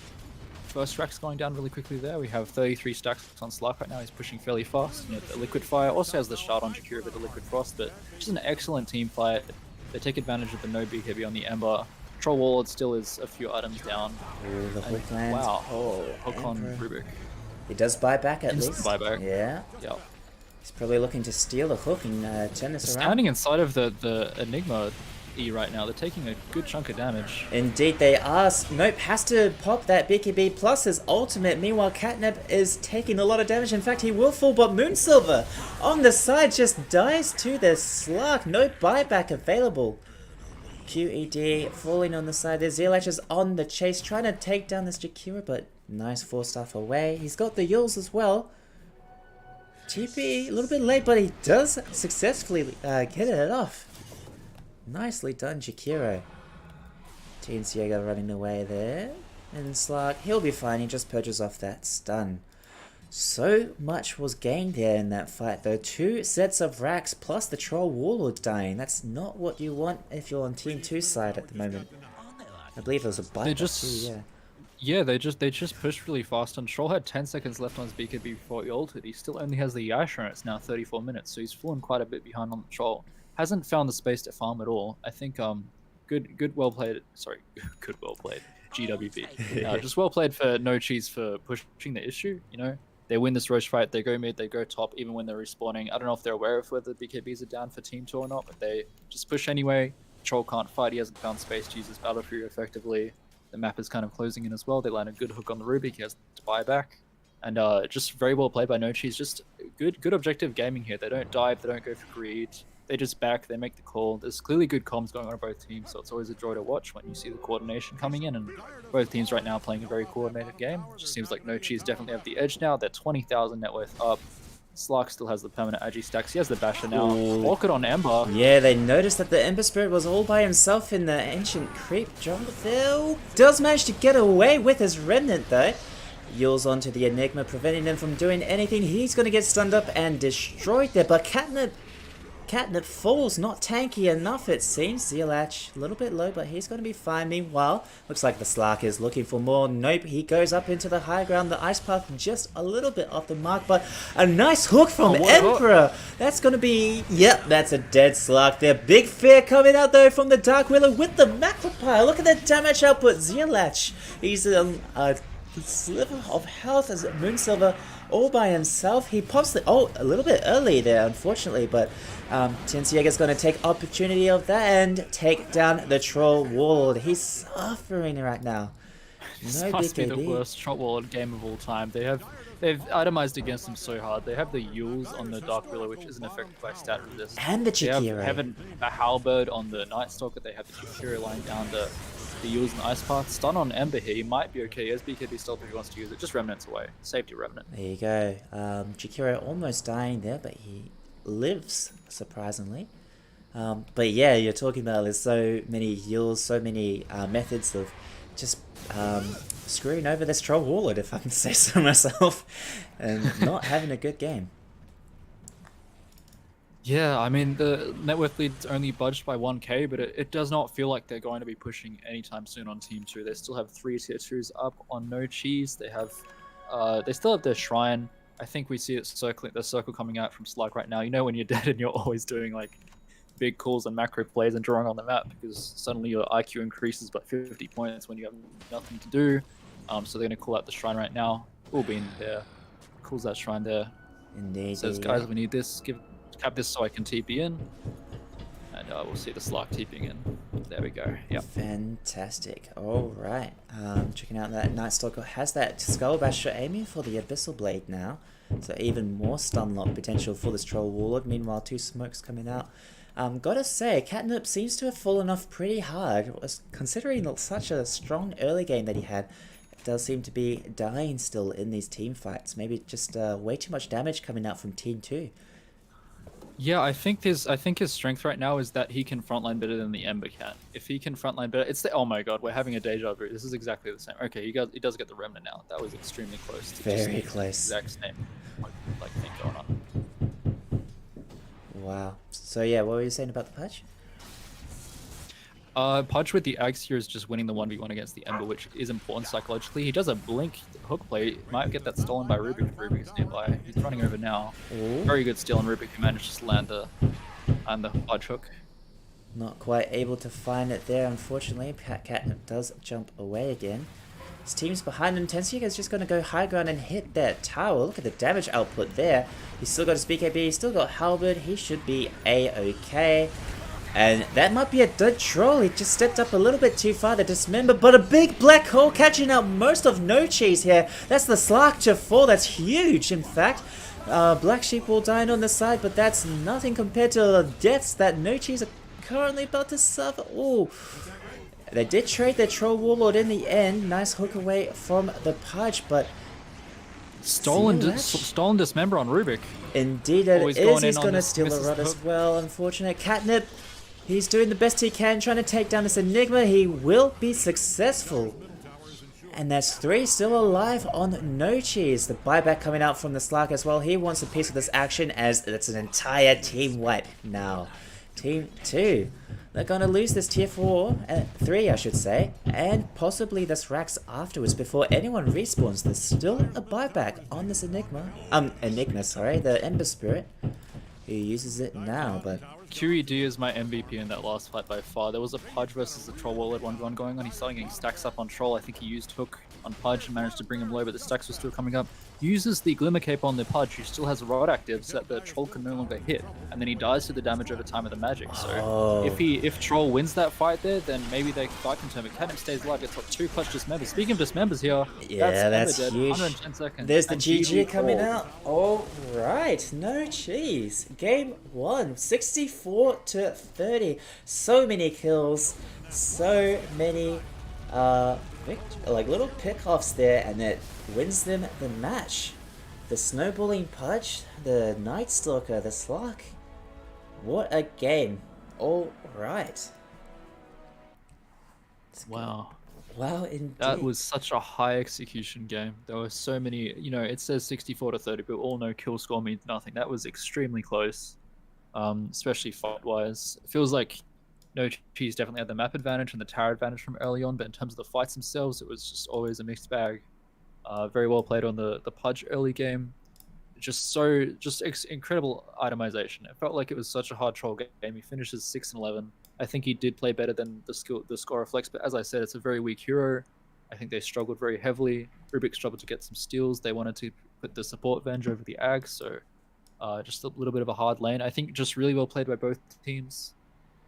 first stacks going down really quickly there. We have 33 stacks on Slark right now. He's pushing fairly fast. You know, the Liquid Fire also has the shard on Jakiro with the Liquid Frost, but just an excellent team fight. They take advantage of the no BKB on the Ember. Troll Warlord still is a few items down. Ooh, the And hook lands. wow, Oh, hook on Emperor. Rubik. He does buy back at Instant least. buyback. Yeah. Yep. He's probably looking to steal a hook and turn this around. Standing inside of the Enigma, E right now. They're taking a good chunk of damage. Indeed they are. Nope has to pop that BKB plus his ultimate. Meanwhile, Catnip is taking a lot of damage. In fact, he will fall, but Moonsilver on the side just dies to the Slark. No buyback available. QED falling on the side there. Zealach is on the chase, trying to take down this Jakira, but nice 4-staff away. He's got the Yules as well. TP a little bit late, but he does successfully get it off. Nicely done, Jakiro. Team Siega running away there. And Slark, he'll be fine. He just purges off that stun. So much was gained there in that fight, though. 2 sets of racks plus the Troll Warlord dying. That's not what you want if you're on Team 2 side at the moment. I believe it was a bite too, yeah. Yeah, they just pushed really fast, and Troll had 10 seconds left on his BKB before he ulted. He still only has the Yasha, and it's now 34 minutes, so he's fallen quite a bit behind on the Troll. Hasn't found the space to farm at all. I think good well played. Sorry, good well played. GWP. Just well played for No Cheese for pushing the issue. You know, they win this Roche fight, they go mid, they go top, even when they're respawning. I don't know if they're aware of whether the BKBs are down for Team 2 or not, but they just push anyway. Troll can't fight. He hasn't found space to use his Battle Fury effectively. The map is kind of closing in as well. They land a good hook on the Rubik. He has to buy back. And just very well played by No Cheese. Just good objective gaming here. They don't dive. They don't go for greed. They just back. They make the call. There's clearly good comms going on both teams, so it's always a joy to watch when you see the coordination coming in. And both teams right now playing a very coordinated game. It just seems like No Cheese definitely have the edge now. They're 20,000 net worth up. Slark still has the permanent Agi stacks. He has the Basher now. Walk it on Ember. Yeah, they noticed that the Ember Spirit was all by himself in the Ancient Creep jungle. Phil does manage to get away with his Remnant though. Yules onto the Enigma, preventing him from doing anything. He's going to get stunned up and destroyed there, but Catnip falls, not tanky enough it seems. Zealach a little bit low, but he's going to be fine. Meanwhile, looks like the Slark is looking for more. Nope, he goes up into the high ground. The Ice Path just a little bit off the mark, but a nice hook from Emperor. That's going to be, yep, that's a dead Slark there. Big fear coming out though from the Dark Willow with the Macro Pile. Look at the damage output. Zealach, he's a sliver of health as Moonsilver all by himself. He pops the a little bit early there, unfortunately, but Tinsiega's going to take opportunity of that and take down the Troll Warlord. He's suffering right now. This No must be the BKB. worst Troll Warlord game of all time. They've itemized against him so hard. They have the Yules on the Dark Willow, which isn't affected by stat resist. And the They have Jakiro. a Halberd on the Night Stalker. They have the Jakiro lying down the Yules and the Ice Path. Stun on Ember here. He might be okay. He has BKB stealth if he wants to use it. Just Remnants away. Safety Remnant. There you go. Jakiro almost dying there, but he lives, surprisingly. But yeah, you're talking about there's so many heals, so many methods of just screwing over this Troll Warlord, if I can say so myself, and not having a good game. Yeah, I mean, the net worth lead's only budged by 1k, but it does not feel like they're going to be pushing anytime soon on Team 2. They still have 3 tier 2s up on No Cheese. They have, they still have their Shrine. I think we see it circling, the circle coming out from Slug right now. You know when you're dead and you're always doing like big calls and macro plays and drawing on the map because suddenly your IQ increases by 50 points when you have nothing to do. So they're going to call out the Shrine right now. Bean there. Calls that Shrine there. Indeed. Says, guys, we need this. Cap this so I can TP in. And we'll see the Slark TPing in. There we go. Yep. Fantastic. Alright. Checking out that Night Stalker has that Skull Basher aiming for the Abyssal Blade now. So even more stun lock potential for this Troll Warlord. Meanwhile, 2 smokes coming out. Gotta say, Catnip seems to have fallen off pretty hard. Considering such a strong early game that he had, it does seem to be dying still in these team fights. Maybe just way too much damage coming out from Team 2. Yeah, I think his strength right now is that he can frontline better than the Ember can. If he can frontline better, it's the, oh my god, we're having a deja vu. This is exactly the same. Okay, he does get the Remnant now. That was extremely close. To Very just close. Exact same like thing going on. Wow. So yeah, what were you saying about the patch? Pudge with the Axe here is just winning the 1v1 against the Ember, which is important psychologically. He does a blink hook play, might get that stolen by Rubik if Rubik is nearby. He's running over now. Ooh. Very good steal on Rubik who managed to land the Pudge hook. Not quite able to find it there, unfortunately. Catnip does jump away again. His team's behind him. Tensia's just going to go high ground and hit that tower. Look at the damage output there. He's still got his BKB, he's still got Halberd. He should be A-okay. And that might be a dead troll. He just stepped up a little bit too far to dismember, but a big black hole catching out most of No Cheese here. That's the Slark to 4. That's huge, in fact. Black Sheep will die on the side, but that's nothing compared to the deaths that No Cheese are currently about to suffer. Ooh. They did trade their Troll Warlord in the end. Nice hook away from the Pudge, but... Stolen Dismember on Rubik. Indeed it Always is. going He's in going on to steal this a rod misses as the well. Unfortunate. Catnip, he's doing the best he can, trying to take down this Enigma. He will be successful. And there's 3 still alive on No Cheese. The buyback coming out from the Slark as well. He wants a piece of this action as it's an entire team wipe now. Team 2. They're going to lose this tier 3 I should say, and possibly this Rax afterwards before anyone respawns. There's still a buyback on this Enigma, the Ember Spirit, who uses it now, but... QED is my MVP in that last fight by far. There was a Pudge versus a Troll Warlord 1v1 going on. He started getting stacks up on Troll. I think he used Hook on Pudge and managed to bring him low, but the stacks were still coming up. Uses the Glimmer Cape on the Pudge, who still has a rod active, so that the Troll can no longer hit. And then he dies to the damage over time of the magic. So if Troll wins that fight there, then maybe they fight can turn. But Catnip stays alive, gets got 2 clutch dismembers. Speaking of dismembers here, that's dead, huge. 110 seconds. There's the And GG coming hold. out. All right, No Cheese. Game 1, 64 to 30. So many kills, so many little pickoffs there, and it wins them the match. The Snowballing Pudge, the Night Stalker, the Slark. What a game. All right. Wow. Wow, indeed. That was such a high execution game. There were so many, it says 64 to 30, but we all know kill score means nothing. That was extremely close, especially fight-wise. It feels like No Cheese definitely had the map advantage and the tower advantage from early on, but in terms of the fights themselves, it was just always a mixed bag. Very well played on the Pudge early game. Incredible itemization. It felt like it was such a hard troll game. He finishes 6-11. I think he did play better than the score reflects, but as I said, it's a very weak hero. I think they struggled very heavily. Rubik struggled to get some steals. They wanted to put the support Venge over the Ag, so just a little bit of a hard lane. I think just really well played by both teams.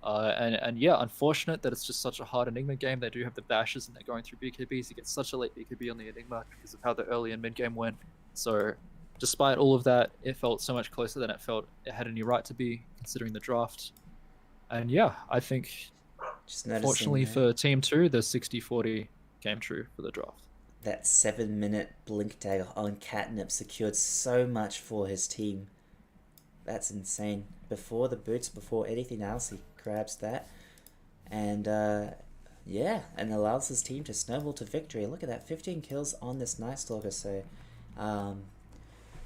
And yeah, unfortunate that it's just such a hard Enigma game. They do have the bashes and they're going through BKBs. You get such a late BKB on the Enigma because of how the early and mid game went. So despite all of that, it felt so much closer than it felt it had any right to be, considering the draft. And yeah, I think, fortunately for Team 2, the 60-40 came true for the draft. That 7-minute blink dagger on Catnip secured so much for his team. That's insane. Before the boots, before anything else, he grabs that. And yeah, and allows his team to snowball to victory. Look at that, 15 kills on this Night Stalker. So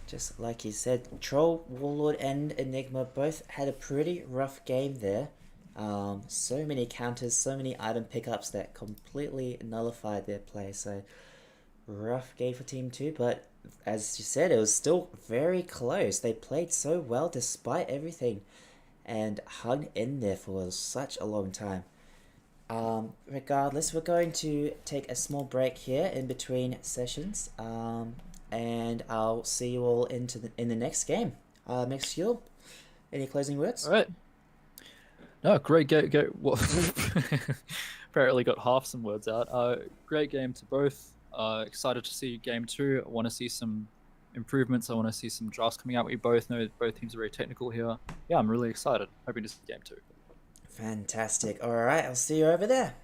just like he said, Troll, Warlord and Enigma both had a pretty rough game there. So many counters, so many item pickups that completely nullified their play. So rough game for Team 2, but as you said, it was still very close. They played so well despite everything and hung in there for such a long time. Regardless, we're going to take a small break here in between sessions, and I'll see you all in the next game. Max Fuel, any closing words? All right. No, great game. Well, apparently got half some words out. Great game to both. Excited to see game 2. I want to see some improvements. I want to see some drafts coming out. We both know both teams are very technical here. Yeah, I'm really excited. Hoping to see game 2. Fantastic. All right, I'll see you over there.